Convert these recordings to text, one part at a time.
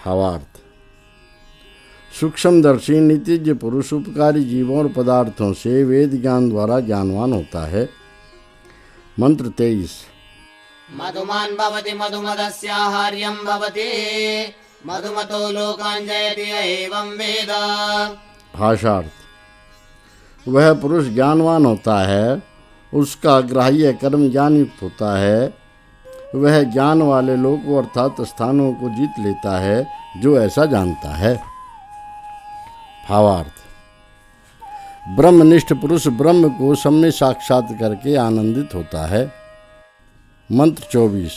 भावार्थ। सूक्ष्मदर्शी नितिज्ञ पुरुष उपकारी जीवों और पदार्थों से वेद ज्ञान द्वारा ज्ञानवान होता है। मंत्र 23। मधुमान् भवति मधुमदस्याहार्यं भवति मधुमतो लोकान् जयति एवं वेद। भाषार्थ। वह पुरुष ज्ञानवान होता है, उसका ग्राह्य कर्म ज्ञान युक्त होता है, वह ज्ञान वाले लोगों अर्थात स्थानों को जीत लेता है जो ऐसा जानता है। भावार्थ। ब्रह्मनिष्ठ पुरुष ब्रह्म को सम्य साक्षात करके आनंदित होता है। मंत्र 24।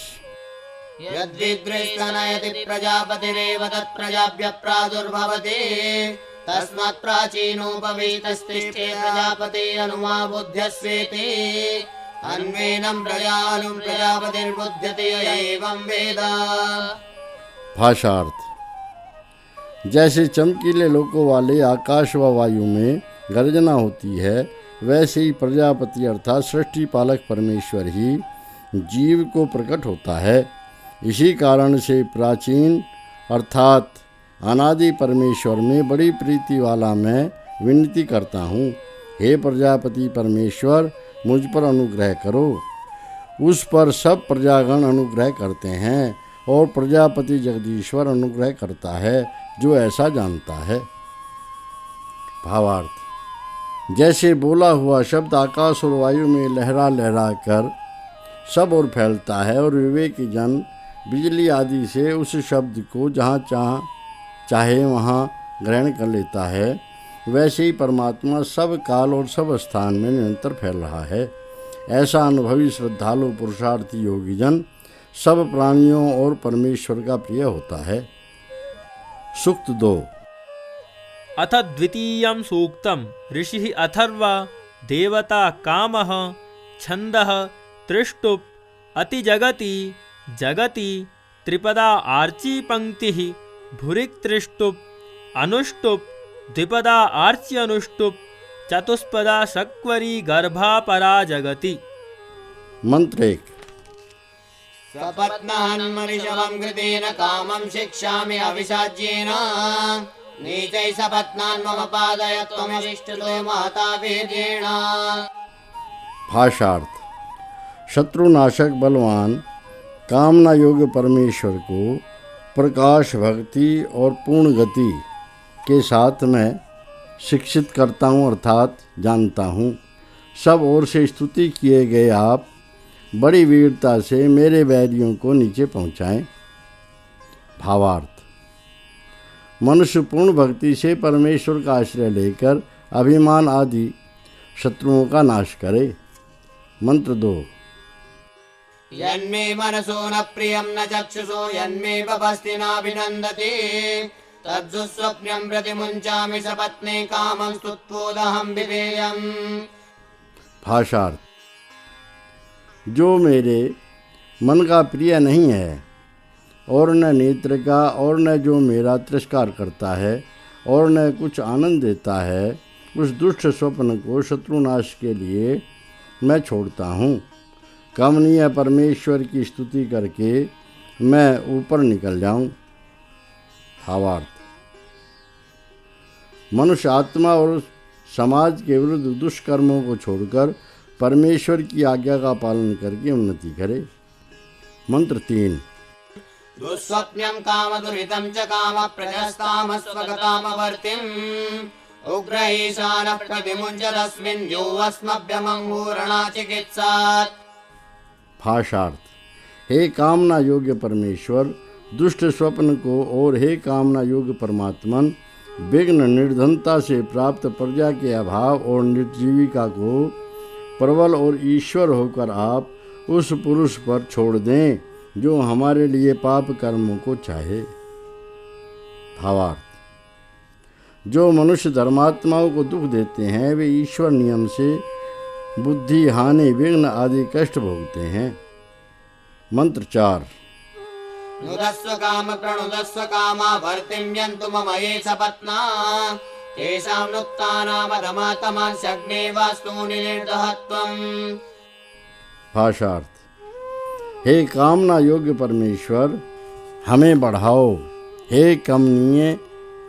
यद्विद्रेस्तनयति प्रजापतिरेव तत्प्रजाभ्यः प्रादुर्भवति तस्मात् प्राचीनोपवीतस्तिष्ठे प्रजापति अनुमा बुद्ध्यस्वेति अन्वेनं प्रजानुं प्रजापतिर्बुध्यते एवं वेद। भाषार्थ। जैसे चमकीले लोकों वाले आकाश व वायु में गर्जना होती है, वैसे ही प्रजापति अर्थात सृष्टि पालक परमेश्वर ही जीव को प्रकट होता है। इसी कारण से प्राचीन अर्थात अनादि परमेश्वर में बड़ी प्रीति वाला मैं विनती करता हूँ, हे प्रजापति परमेश्वर मुझ पर अनुग्रह करो। उस पर सब प्रजागण अनुग्रह करते हैं और प्रजापति जगदीश्वर अनुग्रह करता है जो ऐसा जानता है। भावार्थ। जैसे बोला हुआ शब्द आकाश और वायु में लहरा लहरा कर सब ओर फैलता है और विवेकी जन बिजली आदि से उस शब्द को जहाँ चाहे वहाँ ग्रहण कर लेता है, वैसे ही परमात्मा सब काल और सब स्थान में निरंतर फैल रहा है। ऐसा अनुभवी श्रद्धालु पुरुषार्थी योगी जन सब प्राणियों और परमेश्वर का प्रिय होता है। सूक्त 2। अथ द्वितीयं सूक्तम् ऋषिः अथर्व देवता कामः छन्दः त्रिष्टुप् अतिजगति जगति त्रिपदा आर्ची पंक्तिः भुरिक् त्रिष्टुप् अनुष्टुप् द्विपदा आर्ची अनुष्टुप् चतुष्पदा शक्वरी गर्भा परा जगति। मंत्र 1। सपत्नान्मरिषवं कृतेन कामं शिक्षामि अविषाज्येन नीचैः सपत्नान् मम पादय त्वमविष्टतो महता वेदेन। भाषार्थ। शत्रुनाशक बलवान कामना योग्य परमेश्वर को प्रकाश भक्ति और पूर्ण गति के साथ मैं शिक्षित करता हूँ अर्थात जानता हूँ। सब ओर से स्तुति किए गए आप बड़ी वीरता से मेरे बैरियों को नीचे पहुँचाएं। भावार्थ। मनुष्य पूर्ण भक्ति से परमेश्वर का आश्रय लेकर अभिमान आदि शत्रुओं का नाश करे। मंत्र 2। यन्मे मनसो न प्रियं न चक्षुषो यन्मे पपस्ति नाभिनन्दति तद्दुःस्वप्न्यं प्रतिमुञ्चामि सपत्ने कामं स्तुत्वोदहं विधेयम्। भाषार्थ। जो मेरे मन का प्रिय नहीं है और न नेत्र का और न जो मेरा तिरस्कार करता है और न कुछ आनंद देता है, उस दुष्ट स्वप्न को शत्रुनाश के लिए मैं छोड़ता हूँ। कमनीय परमेश्वर की स्तुति करके मैं ऊपर निकल जाऊं। भावार्थ। मनुष्य आत्मा और समाज के विरुद्ध दुष्कर्मों को छोड़कर परमेश्वर की आज्ञा का पालन करके उन्नति करे। मंत्र 3। दुःस्वप्न्यं कामदुरितं च काम प्रजस्ताम स्वगतामवर्तिम् उग्र ईशानः प्रतिमुञ्चदस्मिन् योऽस्मभ्यमङ्गूरणा चिकित्सात्। भाषार्थ। हे कामना योग्य परमेश्वर दुष्ट स्वप्न को और हे कामना योग्य परमात्मन विघ्न निर्धनता से प्राप्त प्रजा के अभाव और निर्जीविका को प्रबल और ईश्वर होकर आप उस पुरुष पर छोड़ दें जो हमारे लिए पाप कर्मों को चाहे। भावार्थ। जो मनुष्य धर्मात्माओं को दुख देते हैं वे ईश्वर नियम से बुद्धि हानि विघ्न आदि कष्ट भोगते हैं। मंत्र 4। नुदस्व काम प्रणुदस्व कामा भर्तिं यन्तु मम ये सपत्ना तेषां नुक्तानामधमातमर्षग्ने वास्तूनि निर्दहत्वम्। भाषार्थ। हे कामना योग्य परमेश्वर हमें बढ़ाओ हे कमनीय,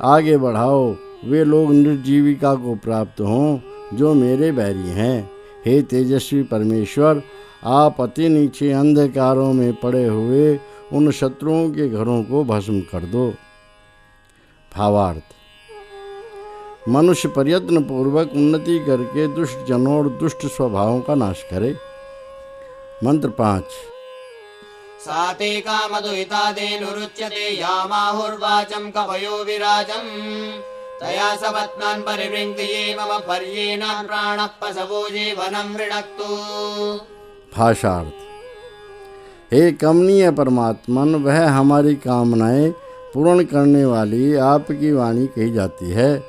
आगे बढ़ाओ, वे लोग निर्जीविका को प्राप्त हों जो मेरे बैरी हैं। हे तेजस्वी परमेश्वर, आप अति नीचे अंधकारों में पड़े हुए उन शत्रुओं के घरों को भस्म कर दो। भावार्थ: मनुष्य प्रयत्न पूर्वक उन्नति करके दुष्ट जनों और दुष्ट स्वभावों का नाश करे। मंत्र 5। साते कामदुहिता धेनुरुच्यते यामाहुर्वाचं कवयो विराजम् तया सपत्नान् परिवृङ्क्ति ये मम पर्येनान् प्राणः पशवो जीवनं वृणक्तु। भाषार्थ: हे कमनीय परमात्मन, वह हमारी कामनाएं पूर्ण करने वाली आपकी वाणी कही जाती है,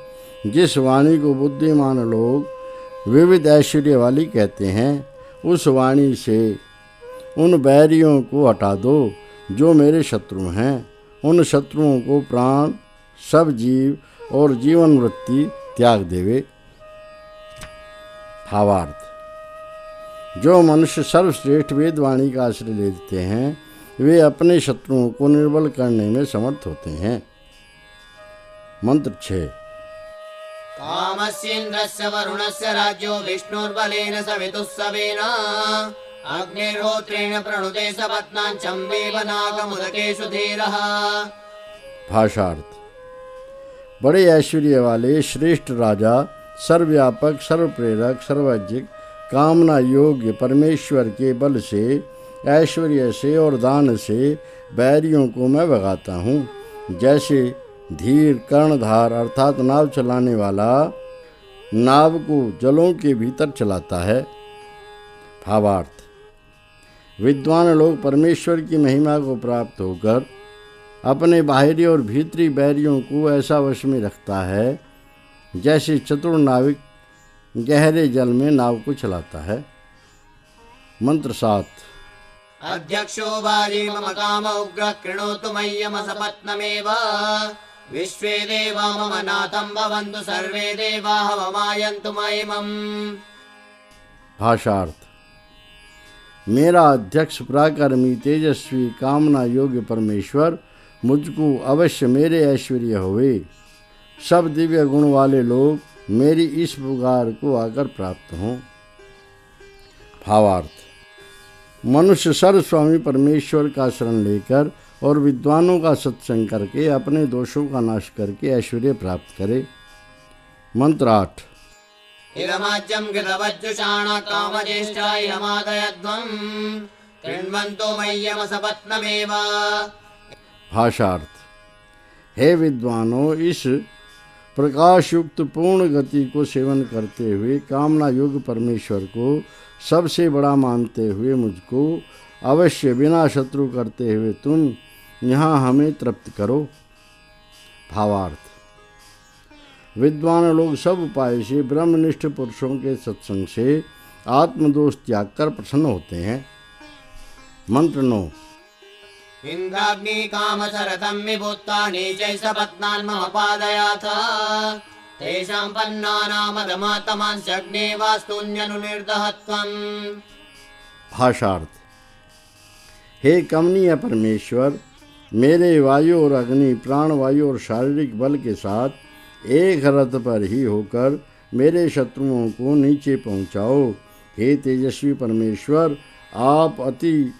जिस वाणी को बुद्धिमान लोग विविध ऐश्वर्य वाली कहते हैं। उस वाणी से उन बैरियों को हटा दो जो मेरे शत्रु हैं। उन शत्रुओं को प्राण, सब जीव और जीवन वृत्ति त्याग देवे। भावार्थ: जो मनुष्य सर्वश्रेष्ठ वेदवाणी का आश्रय लेते हैं, वे अपने शत्रुओं को निर्बल करने में समर्थ होते हैं। मंत्र 6। कामस्येन्द्रस्य वरुणस्य राज्यो विष्णुर्बलेन सवितुस्सवेन अग्निर्होत्रेण प्रणुते सपत्नान् चम्बेव नागमुदकेषु धीरः। भाषार्थ: बड़े ऐश्वर्य वाले श्रेष्ठ राजा, सर्वव्यापक, सर्वप्रेरक, सर्वज्ञ, कामना योग्य परमेश्वर के बल से, ऐश्वर्य से और दान से बैरियों को मैं भगाता हूँ। जैसे धीर कर्णधार अर्थात नाव चलाने वाला नाव को जलों के भीतर चलाता है। भावार्थ: विद्वान लोग परमेश्वर की महिमा को प्राप्त होकर अपने बाहरी और भीतरी बैरियों को ऐसा वश में रखता है जैसे चतुर नाविक गहरे जल में नाव को चलाता है। मंत्र 7। अध्यक्षो बाली मम काम उग्रः कृणोतु मह्यमसपत्नमेव विश्वे देवा मम नाथं भवन्तु सर्वे देवाः ममायन्तु महिमम्। भाषार्थ: मेरा अध्यक्ष पराक्रमी तेजस्वी कामना योग्य परमेश्वर मुझको अवश्य मेरे ऐश्वर्य होवे। सब दिव्य गुण वाले लोग मेरी इस पुकार को आकर प्राप्त हों। भावार्थ: मनुष्य सर्वस्वामी परमेश्वर का शरण लेकर और विद्वानों का सत्संग करके अपने दोषों का नाश करके ऐश्वर्य प्राप्त करे। मंत्र 8। इदमाज्यं कृतवज्जुषाणा कामज्येष्ठा इदमादयध्वं कृण्वन्तो मह्यमसपत्नमेव। भाषार्थ: हे विद्वानों, इस प्रकाश युक्त पूर्ण गति को सेवन करते हुए कामना युग परमेश्वर को सबसे बड़ा मानते हुए मुझको अवश्य बिना शत्रु करते हुए तुम यहाँ हमें तृप्त करो। भावार्थ: विद्वान लोग सब उपाय से ब्रह्मनिष्ठ पुरुषों के सत्संग से आत्मदोष त्याग कर प्रसन्न होते हैं। मंत्र 9। इन्द्राग्नि कामसरथं विभूत्वा नीचैः सपत्नान् मम पादयाथ तेषां पन्नानामधमातमांश्चग्ने वास्तून्यनुनिर्दहत्वम्। भाषार्थ: हे कमनीय परमेश्वर, मेरे वायु और अग्नि, प्राणवायु और शारीरिक बल के साथ एक रथ पर ही होकर मेरे शत्रुओं को नीचे पहुँचाओ। हे तेजस्वी परमेश्वर, आप अति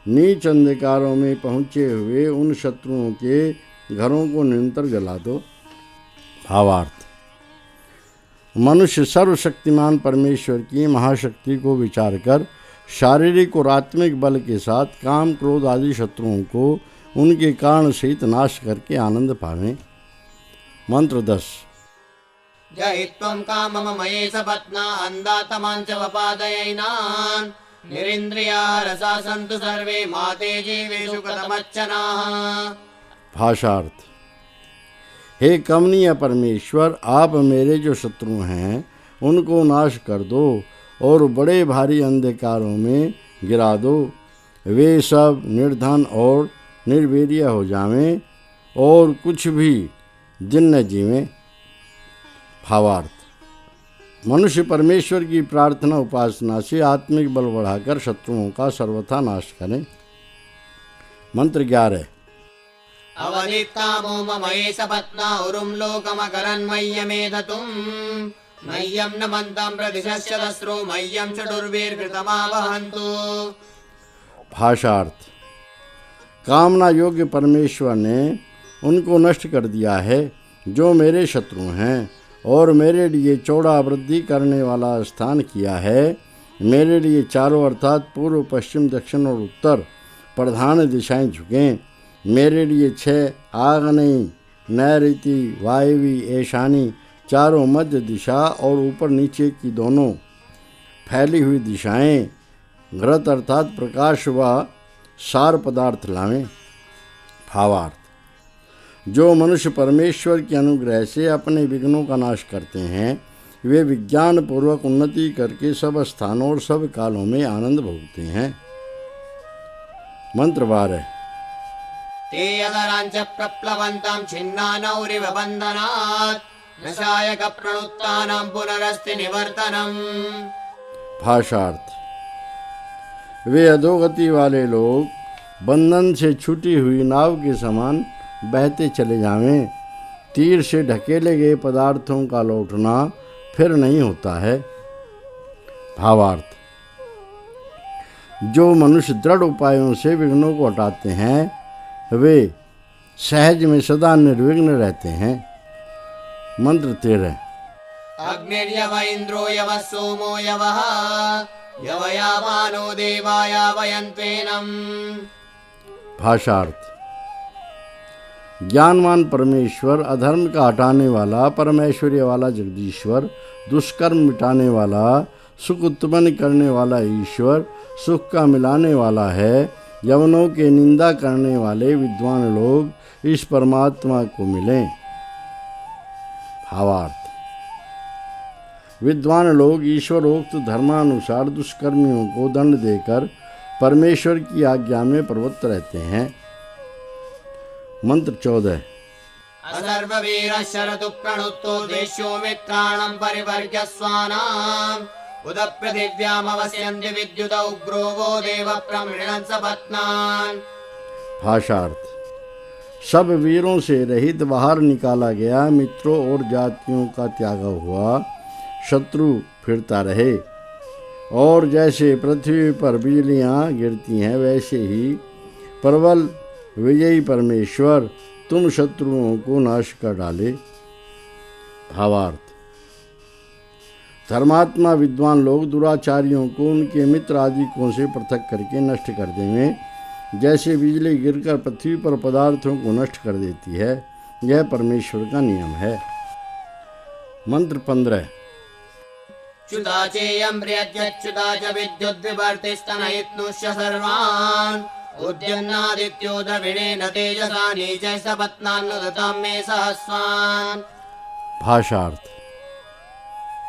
नीच अंधकारों में पहुँचे हुए उन शत्रुओं के घरों को निरंतर जला दो। भावार्थ: मनुष्य सर्वशक्तिमान परमेश्वर की महाशक्ति को विचार कर शारीरिक और आत्मिक बल के साथ काम क्रोध आदि शत्रुओं को उनके कारण सहित नाश करके आनंद पावें। मंत्र 10। जहित्वं कामम मये सपत्ना अन्धातमांच वपादयैनान् निरिन्द्रिया रसा सन्तु सर्वे माते जीवेषु कथमच्चनाः। भाषार्थ: हे कमनीय परमेश्वर, आप मेरे जो शत्रु हैं उनको नाश कर दो और बड़े भारी अंधकारों में गिरा दो। वे सब निर्धन और निर्वीर्य हो जावें और कुछ भी दिन न जीवें। भावार्थ: मनुष्य परमेश्वर की प्रार्थना उपासना से आत्मिक बल बढ़ाकर शत्रुओं का सर्वथा नाश करें। मंत्र 11। अवदित्कामो ममये सपत्ना उरुं लोकमकरन्मय्यमेधतुम् मह्यं न मन्दं प्रतिशस्य दस्रो मह्यं चतुर्वीर्घृतमावहन्तु। भाषार्थ। कामना योग्य परमेश्वर ने उनको नष्ट कर दिया है जो मेरे शत्रु हैं और मेरे लिए चौड़ा वृद्धि करने वाला स्थान किया है। मेरे लिए चारों अर्थात पूर्व पश्चिम दक्षिण और उत्तर प्रधान दिशाएं झुकें। मेरे लिए 6 आग्नेयी नैऋति वायवी ईशानी चारों मध्य दिशा और ऊपर नीचे की दोनों फैली हुई दिशाएं घृत अर्थात प्रकाश व सार पदार्थ लावें। भावार्थ। जो मनुष्य परमेश्वर के अनुग्रह से अपने विघ्नों का नाश करते हैं वे विज्ञान पूर्वक उन्नति करके सब स्थानों और सब कालों में आनंद भोगते हैं। मंत्र 12। ते यदराञ्च प्रप्लवन्तं छिन्नानौरिव बन्धनात् नशायक प्रणुत्तानां पुनरस्ति निवर्तनम्। भाषार्थ। वे अधोगति वाले लोग बंधन से छूटी हुई नाव के समान बहते चले जावें। तीर से ढकेले गए पदार्थों का लौटना फिर नहीं होता है। भावार्थ। जो मनुष्य दृढ़ उपायों से विघ्नों को हटाते हैं वे सहज में सदा निर्विघ्न रहते हैं। मंत्र 13। अग्निर्यव इन्द्रो यवः सोमो यवः यवयामानो देवायावयन्त्वेनम्। भाषार्थ। ज्ञानवान परमेश्वर, अधर्म का हटाने वाला, परमेश्वर्य वाला जगदीश्वर, दुष्कर्म मिटाने वाला, सुख उत्पन्न करने वाला ईश्वर, सुख का मिलाने वाला है। यवनों के निंदा करने वाले विद्वान लोग इस परमात्मा को मिलें। भावार्थ। विद्वान लोग ईश्वरोक्त धर्मानुसार दुष्कर्मियों को दंड देकर परमेश्वर की आज्ञा में प्रवृत्त रहते हैं। मंत्र 14। असर्ववीरः शरतु प्रणुत्तो देश्यो मित्राणं परिवर्ग्य स्वानाम् उदपृथिव्यामवस्यन्ति विद्युत उग्रो वो देव प्रमृणन् सपत्नान्। भाषार्थ। सब वीरों से रहित बाहर निकाला गया, मित्रों और जातियों का त्यागा हुआ शत्रु फिरता रहे। और जैसे पृथ्वी पर बिजलियां गिरती हैं वैसे ही प्रबल विजयी परमेश्वर तुम शत्रुओं को नाश कर डाले। भावार्थ। धर्मात्मा विद्वान लोग दुराचारियों को उनके मित्र आदिकों से पृथक करके नष्ट कर देंगे। जैसे बिजली गिरकर पृथ्वी पर पदार्थों को नष्ट कर देती है, यह परमेश्वर का नियम है। मंत्र 15। च्युता चेयं प्रियच्युता च विद्युद्विवर्तिस्तनयित्नुश्च सर्वान् उद्यन्नादित्यो द्रविणेन तेजसा नीचैः सपत्नान्नुदतां मे सहस्वान्। भाषार्थ।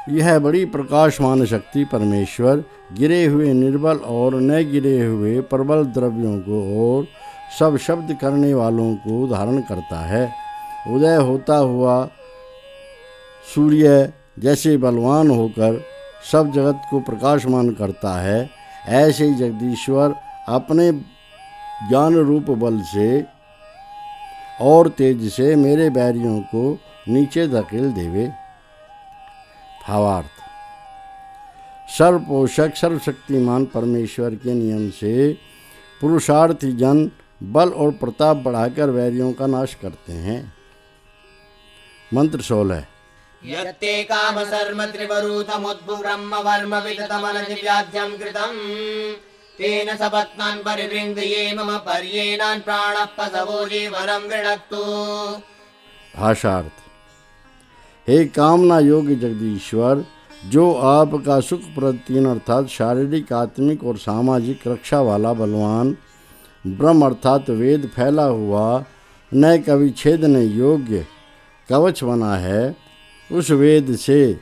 यह बड़ी प्रकाशमान शक्ति परमेश्वर गिरे हुए निर्बल और न गिरे हुए प्रबल द्रव्यों को और सब शब्द करने वालों को धारण करता है। उदय होता हुआ सूर्य जैसे बलवान होकर सब जगत को प्रकाशमान करता है, ऐसे ही जगदीश्वर अपने ज्ञान रूप बल से और तेज से मेरे बैरियों को नीचे धकेल देवे। भावार्थ। सर्वपोषक सर्वशक्तिमान परमेश्वर के नियम से पुरुषार्थी जन बल और प्रताप बढ़ाकर वैरियों का नाश करते हैं। मंत्र 16। यत्ते काम सर्म त्रिवरूथमुद्भु ब्रह्म वर्म विदतमनजिव्याध्यं कृतं तेन सपत्नान् परिवृन्द्ये मम पर्येनान् प्राणः पशवो जीवनं गृणक्तु। भाषार्थ। हे कामना योग्य जगदीश्वर, जो आपका सुखप्रद 3 अर्थात शारीरिक, आत्मिक और सामाजिक रक्षा वाला बलवान ब्रह्म अर्थात वेद फैला हुआ न कभी छेदने योग्य कवच बना है, उस वेद से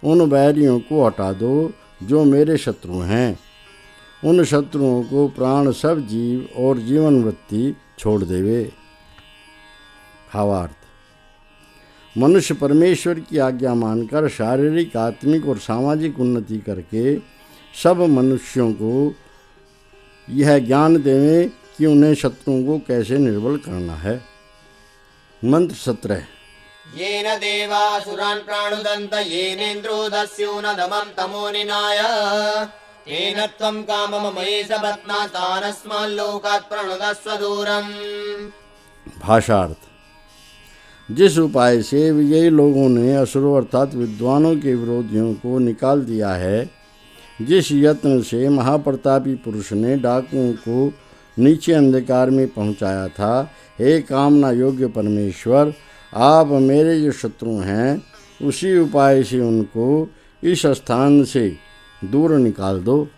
उन बैरियों को हटा दो जो मेरे शत्रु हैं। उन शत्रुओं को प्राण सब जीव और जीवन वृत्ति छोड़ देवे। भावार्थ। मनुष्य परमेश्वर की आज्ञा मानकर शारीरिक, आत्मिक और सामाजिक उन्नति करके सब मनुष्यों को यह ज्ञान देवे कि उन्हें शत्रुओं को कैसे निर्बल करना है। मंत्र 17। येन देवासुरान् प्राणुदन्त येनेन्द्रो दस्यूनदमं तमोनिनाय तेन त्वं काममयि सपत्नास्तानस्माल्लोकात् प्रणुदस्व दूरम्। भाषार्थ। जिस उपाय से विजयी लोगों ने असुरों अर्थात विद्वानों के विरोधियों को निकाल दिया है, जिस यत्न से महाप्रतापी पुरुष ने डाकुओं को नीचे अंधकार में पहुंचाया था, हे कामना योग्य परमेश्वर, आप मेरे जो शत्रु हैं उसी उपाय से उनको इस स्थान से दूर निकाल दो।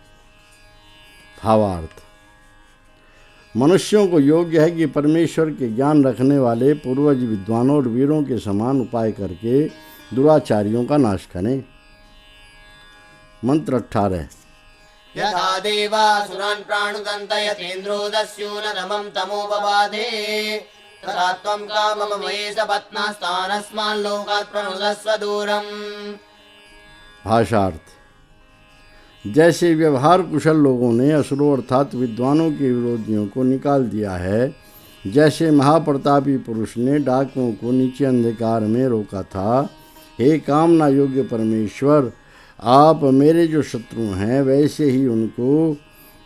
भावार्थ। मनुष्यों को योग्य है कि परमेश्वर के ज्ञान रखने वाले पूर्वज विद्वानों और वीरों के समान उपाय करके दुराचारियों का नाश करें। मंत्र 18। यथा देवासुरान् प्राणुदन्त यथेन्द्रो दस्यूनदमं तमोपबाधे तथा त्वं काममयि सपत्नास्तानस्माल्लोकात् प्रणुदस्व दूरम्। भाषार्थ। जैसे व्यवहार कुशल लोगों ने असुरों अर्थात विद्वानों के विरोधियों को निकाल दिया है, जैसे महाप्रतापी पुरुष ने डाकुओं को नीचे अंधकार में रोका था, हे कामना योग्य परमेश्वर, आप मेरे जो शत्रु हैं वैसे ही उनको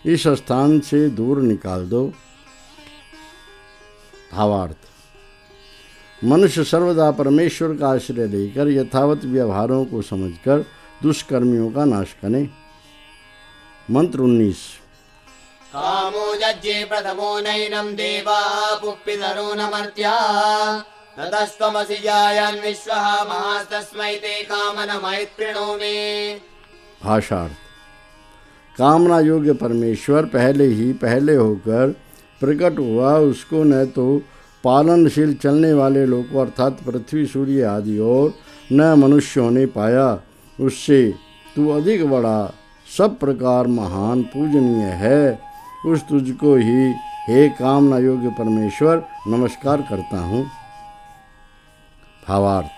इस स्थान से दूर निकाल दो। भावार्थ। मनुष्य सर्वदा परमेश्वर का आश्रय लेकर यथावत व्यवहारों को समझकर दुष्कर्मियों का नाश करें। मंत्र 19। कामो जज्ञे प्रथमो नैनं देवाः पुप्पितरो न मर्त्या ततस्त्वमसि जायन् विश्वः महास्तस्मै ते कामनमयि कृणोमि। भाषार्थ। कामना योग्य परमेश्वर पहले होकर प्रकट हुआ, उसको न तो पालनशील चलने वाले लोगों अर्थात पृथ्वी सूर्य आदि और न मनुष्यों ने पाया, उससे तू अधिक बड़ा सब प्रकार महान पूजनीय है, उस तुझको ही हे कामना योग्य परमेश्वर नमस्कार करता हूँ। भावार्थ।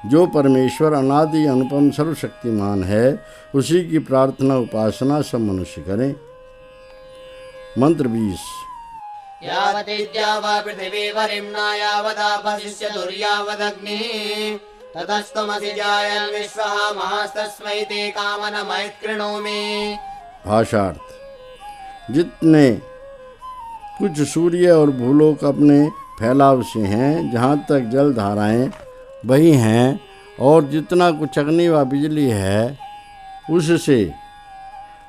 जो परमेश्वर अनादि अनुपम सर्वशक्तिमान है, उसी की प्रार्थना उपासना सब मनुष्य करें। मंत्र 20। यावतीद्यावा पृथिवी वरिम्ना यावदापशिष्य दुर्यावदग्निः ततस्त्वमसि जायन् विश्वः महास्तस्मै ते कामनमयि कृणोमि। भाषार्थ। जितने कुछ सूर्य और भूलोक अपने फैलाव से हैं, जहाँ तक जल धाराएं वही हैं, और जितना कुछ अग्नि व बिजली है उससे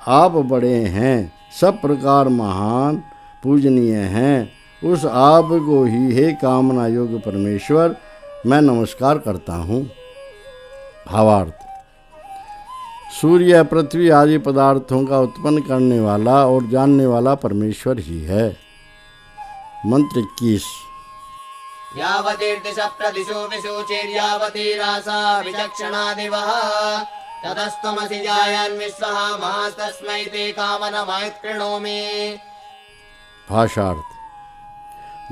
आप बड़े हैं, सब प्रकार महान पूजनीय हैं, उस आप को ही हे कामना योग्य परमेश्वर मैं नमस्कार करता हूँ। भावार्थ। सूर्य पृथ्वी आदि पदार्थों का उत्पन्न करने वाला और जानने वाला परमेश्वर ही है। मंत्र 21। यावतीर्दिशप्रदिशो विशोचिर्यावतीरासा विचक्षणा दिवः ततस्त्वमसि जायन् विश्वः महास्तस्मै ते कामनमयि कृणोमि। भाषार्थ।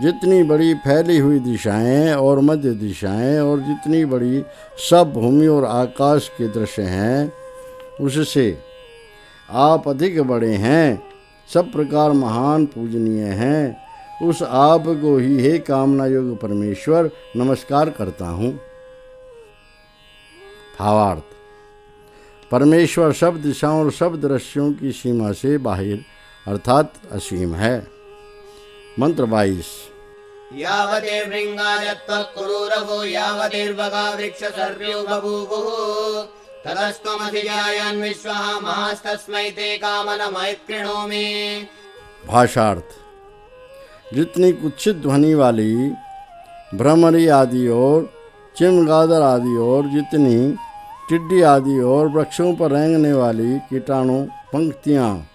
जितनी बड़ी फैली हुई दिशाएं और मध्य दिशाएं और जितनी बड़ी सब भूमि और आकाश के दृश्य हैं, उससे आप अधिक बड़े हैं, सब प्रकार महान पूजनीय हैं, उस आप को ही हे कामना योग्य परमेश्वर नमस्कार करता हूँ। भावार्थ। परमेश्वर सब दिशाओं और सब दृश्यों की सीमा से बाहर अर्थात असीम है। मंत्र 22। यावतीर्भृङ्गायत्वः कुरूरवो यावतीर्वगा वृक्षसर्प्यो बभूवुः ततस्त्वमसि जायन् विश्वः महास्तस्मै ते कामनमयि कृणोमि। भाषार्थ। जितनी कुत्सित ध्वनि वाली भ्रमरी आदि और चिमगादड़ आदि और जितनी टिड्डी आदि और वृक्षों पर रेंगने वाली कीटाणु पंक्तियाँ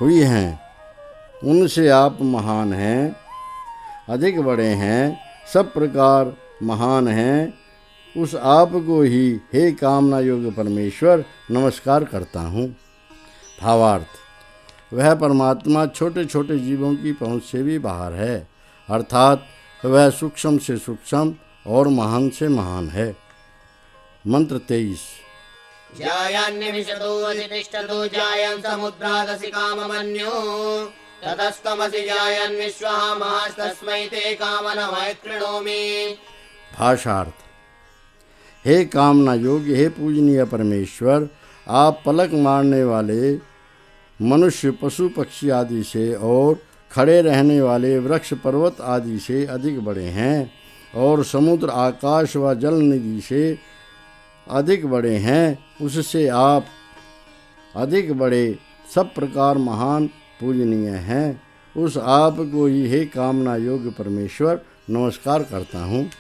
हुई हैं, उनसे आप महान हैं, अधिक बड़े हैं, सब प्रकार महान हैं, उस आप को ही हे कामना योग्य परमेश्वर नमस्कार करता हूँ। भावार्थ। वह परमात्मा छोटे छोटे जीवों की पहुँच से भी बाहर है, अर्थात वह सूक्ष्म से सूक्ष्म और महान से महान है। मंत्र 23। जायान्निमिषतो अधितिष्ठतो जायन् समुद्रादसि काममन्यो ततस्त्वमसि जायन् विश्वः महास्तस्मै ते कामनमय कृणोमि। भाषार्थ। हे कामना योग्य, हे पूजनीय परमेश्वर, आप पलक मारने वाले मनुष्य, पशु पक्षी आदि से और खड़े रहने वाले वृक्ष पर्वत आदि से अधिक बड़े हैं, और समुद्र आकाश व जल निधि से अधिक बड़े हैं। उससे आप अधिक बड़े, सब प्रकार महान, पूजनीय हैं। उस आप को ही हे कामना योग्य परमेश्वर नमस्कार करता हूँ।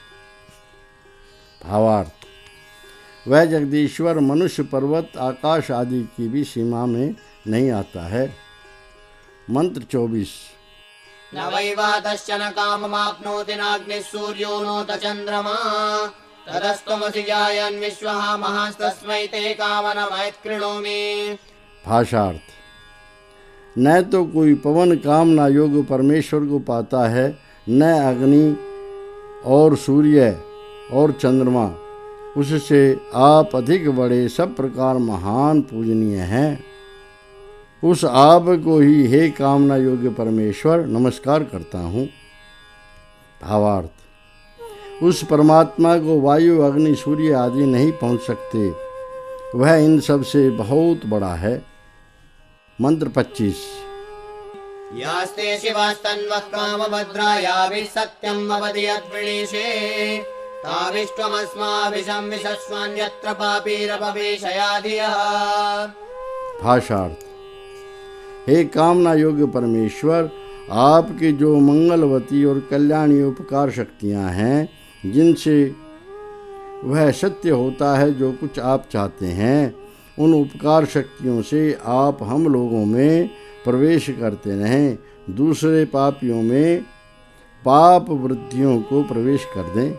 भावार्थ। वह जगदीश्वर मनुष्य, पर्वत, आकाश आदि की भी सीमा में नहीं आता है। मंत्र 24। न वैवातश्चन काममाप्नोति नाग्निः सूर्यो नोत चन्द्रमा ततस्त्वमसि जायन् विश्वः महास्तस्मै ते कामनमय कृणोमि। भाषार्थ। न तो कोई पवन कामना योग्य परमेश्वर को पाता है, न अग्नि और सूर्य और चंद्रमा। उससे आप अधिक बड़े, सब प्रकार महान, पूजनीय हैं। उस आप को ही हे कामना योग्य परमेश्वर नमस्कार करता हूँ। भावार्थ। उस परमात्मा को वायु, अग्नि, सूर्य आदि नहीं पहुँच सकते, वह इन सब से बहुत बड़ा है। मंत्र 25। यास्ते शिवास्तन्वः कामभद्रायाभिः सत्यं भवति यद्वृणीषे ताविष्टमस्माभिशं विशस्वान्यत्र पापीरपवेशयाधियः। भाषार्थ। हे कामना योग्य परमेश्वर, आपकी जो मंगलवती और कल्याणी उपकार शक्तियाँ हैं, जिनसे वह सत्य होता है जो कुछ आप चाहते हैं, उन उपकार शक्तियों से आप हम लोगों में प्रवेश करते रहें, दूसरे पापियों में पाप वृत्तियों को प्रवेश कर दें।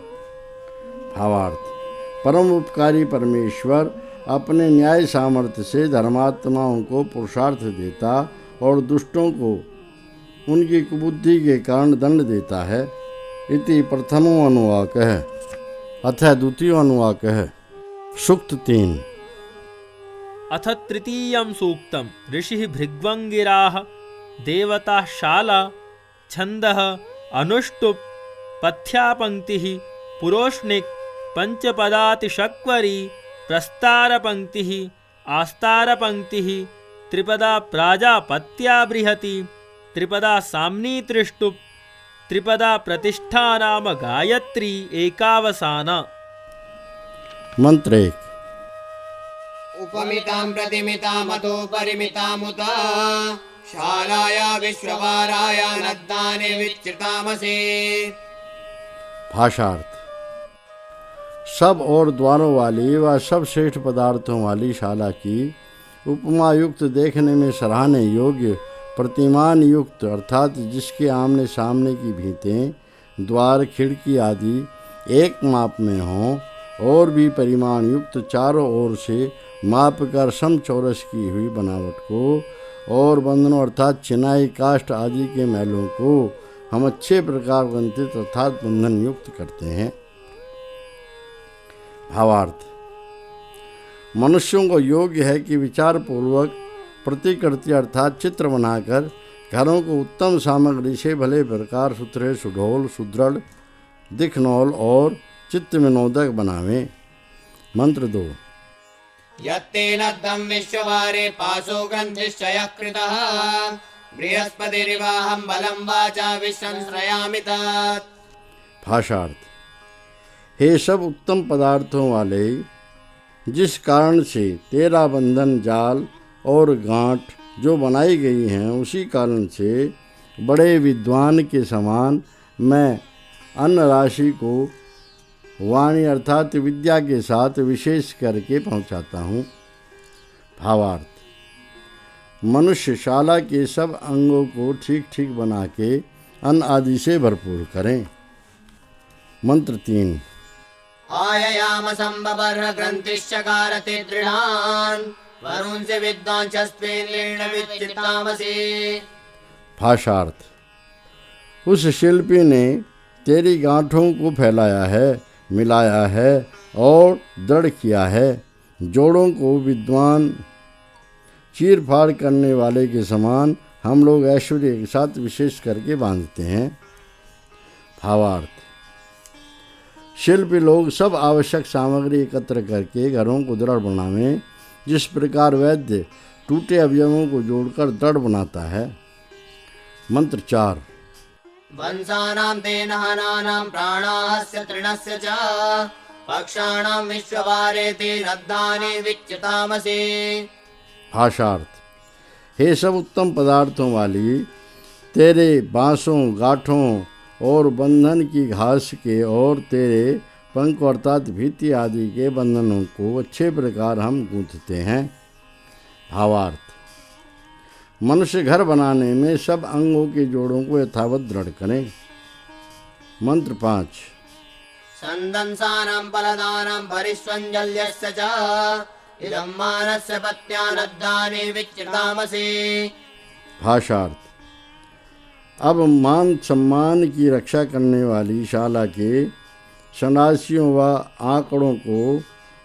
भावार्थ। परम उपकारी परमेश्वर अपने न्याय सामर्थ्य से धर्मात्माओं को पुरुषार्थ देता और दुष्टों को उनकी कुबुद्धि के कारण दंड देता है। इति प्रथमो अनुवाकः। अथ द्वितीयो अनुवाकः। सूक्त 3। अथ तृतीयं सूक्तम् ऋषिः भृग्वङ्गिराः देवता शाला छन्दः अनुष्टुप् पथ्यापङ्क्तिः पुरोष्णिक् पंचपदातिशक्वरी प्रस्तारपङ्क्तिः आस्तारपङ्क्तिः त्रिपदा प्राजापत्या बृहति त्रिपदा साम्नी त्रिष्टुप् त्रिपदा प्रतिष्ठा नाम गायत्री एकावसाना। मंत्र 1। उपमितां प्रतिमितामतो परिमितामुत शालाया विश्ववाराया नद्दाने विच्युतामसे। भाषार्थ। सब और द्वारों वाली व सब श्रेष्ठ पदार्थों वाली शाला की उपमा युक्त, देखने में सराहने योग्य, प्रतिमान युक्त अर्थात जिसके आमने सामने की भीतें, द्वार, खिड़की आदि एक माप में हों और भी परिमाण युक्त चारों ओर से माप कर समचौरस की हुई बनावट को और बंधनों अर्थात चिनाई, काष्ठ आदि के महलों को हम अच्छे प्रकार बंधित अर्थात बंधन युक्त करते हैं। भावार्थ। मनुष्यों को योग्य है कि विचार पूर्वक प्रतिकृति अर्थात चित्र बनाकर घरों को उत्तम सामग्री से भले प्रकार सुथरे, सुढोल, सुदृढ़, दिखनौल और चित्त विनोदक बनावें। मंत्र 2। यत्तेनद्धं विश्ववारे पाशो ग्रन्थिश्चयः कृतः बृहस्पतिरिवाहं बलं वाचा विश्रंश्रयामि तत्। भाषार्थ। हे सब उत्तम पदार्थों वाले, जिस कारण से तेरा बंधन, जाल और गांठ जो बनाई गई हैं, उसी कारण से बड़े विद्वान के समान मैं अन्न राशि को वाणी अर्थात विद्या के साथ विशेष करके पहुंचाता हूँ। भावार्थ। मनुष्य शाला के सब अंगों को ठीक ठीक बना के अन्न आदि से भरपूर करें। मंत्र 3। आययाम संबबर ग्रंथिश्चकारते दृढ़ान् वरुंसि विद्वांचस्त्वेन विच्युतामसि। भाषार्थ। उस शिल्पी ने तेरी गांठों को फैलाया है, मिलाया है और दृढ़ किया है। जोड़ों को विद्वान चीर फाड़ करने वाले के समान हम लोग ऐश्वर्य के साथ विशेष करके बांधते हैं। भावार्थ, शिल्पी लोग सब आवश्यक सामग्री एकत्र करके घरों को दृढ़ बनावें, जिस प्रकार वैद्य टूटे अवयवों को जोड़कर दृढ़ बनाता है। मंत्र 4। वंसानां तेन हनानां प्राणास्य तृणस्य च पक्षाणां विश्ववारे ते रद्दानि विच्युतामसि। भाषार्थ, हे सब उत्तम पदार्थों वाली, तेरे बांसों, गांठों और बंधन की घास के और तेरे पंख अर्थात भीति आदि के बंधनों को अच्छे प्रकार हम गूंथते हैं। भावार्थ, मनुष्य घर बनाने में सब अंगों के जोड़ों को यथावत दृढ़ करें। मंत्र 5। संदंसानां फलदानां परिष्वञ्जल्यस्य च इदं मानस्य पत्न्या रद्दानि विच्युतामसि। भाषार्थ, अब मान सम्मान की रक्षा करने वाली शाला के सन्यासियों व आंकड़ों को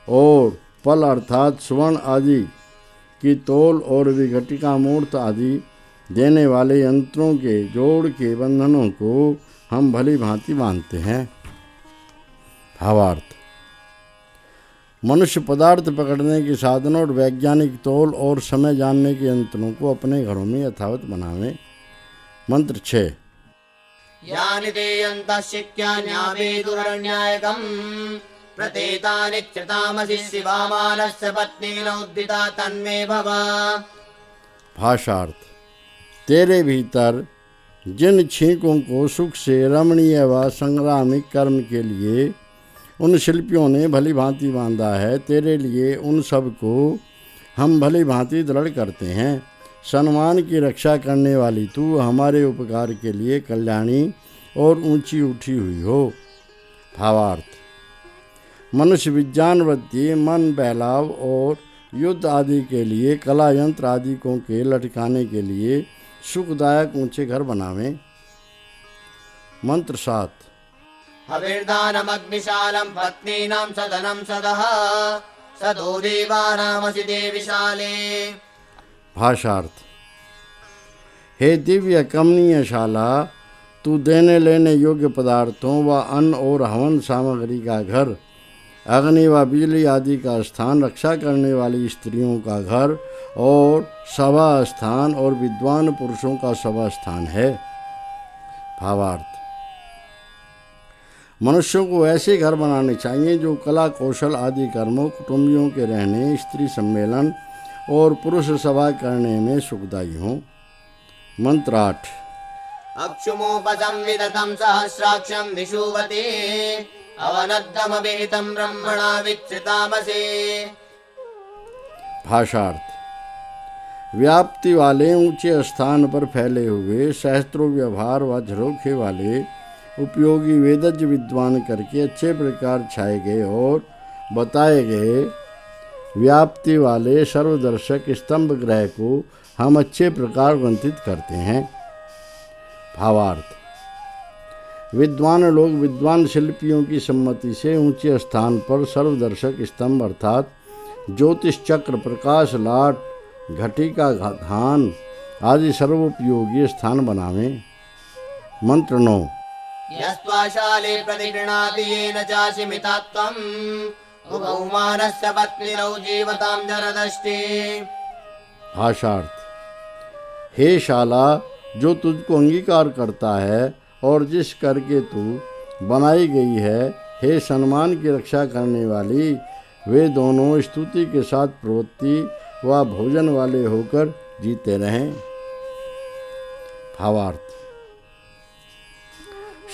और पल अर्थात स्वर्ण आदि की तोल और विघटिका मूर्त आदि देने वाले यंत्रों के जोड़ के बंधनों को हम भली भांति बांधते हैं। भावार्थ, मनुष्य पदार्थ पकड़ने के साधनों और वैज्ञानिक तोल और समय जानने के यंत्रों को अपने घरों में यथावत बनावें। मंत्र 6। यानि ते यन्तः शिक्यान्यावेदुरन्यायकम् प्रतीतानि च्युतामसि शिवामानस्य पत्नीना उद्दिता तन्मे भव। भाषार्थ, तेरे भीतर जिन छींकों को सुख से रमणीय व संग्रामिक कर्म के लिए उन शिल्पियों ने भली भांति बांधा है, तेरे लिए उन सब को हम भली भांति दृढ़ करते हैं। सम्मान की रक्षा करने वाली तू हमारे उपकार के लिए कल्याणी और ऊंची उठी हुई हो। भावार्थ, मनुष्य विज्ञान वृत्ति, मन बहलाव और युद्ध आदि के लिए कला यंत्र आदि को के लटकाने के लिए सुखदायक ऊंचे घर बनावें। मंत्र 7। हविर्दानमग्निशालं पत्नीनां सदनं सदः सदो देवानामसि देविशाले। भाषार्थ, हे दिव्य कमनीय शाला, तू देने लेने योग्य पदार्थों व अन्न और हवन सामग्री का घर, अग्नि व बिजली आदि का स्थान, रक्षा करने वाली स्त्रियों का घर और सभा स्थान और विद्वान पुरुषों का सभा स्थान है। भावार्थ, मनुष्यों को ऐसे घर बनाने चाहिए जो कला कौशल आदि कर्मों, कुटुंबियों के रहने, स्त्री सम्मेलन और पुरुष सभा करने में सुखदायी हों। मंत्र 8। अक्षुमोपसंविदतं सहस्राक्षं विषुवते अवनद्धमवेतं ब्रह्मणा विच्युतामसि। भाषार्थ, व्याप्ति वाले ऊंचे स्थान पर फैले हुए सहस्त्रों व्यवहार व झरोखे वाले उपयोगी वेदज्ञ विद्वान करके अच्छे प्रकार छाए गए और बताए गए व्याप्ति वाले सर्वदर्शक स्तंभ ग्रह को हम अच्छे प्रकार ग्रंथित करते हैं। भावार्थ, विद्वान लोग विद्वान शिल्पियों की सम्मति से ऊंचे स्थान पर सर्वदर्शक स्तंभ अर्थात ज्योतिष चक्र, प्रकाश लाट, घटिका धान आदि सर्वोपयोगी स्थान बनावें। मंत्र 9। यस्त्वाशाले प्रतिगृह्णाति येन चासि मितात्वम् उभौ मानस्य पत्निनौ जीवतां जरदष्टि। भाषार्थ, हे शाला, जो तुझको अंगीकार करता है और जिस करके तू बनाई गई है, हे सम्मान की रक्षा करने वाली, वे दोनों स्तुति के साथ प्रवृत्ति व भोजन वाले होकर जीते रहें। भावार्थ,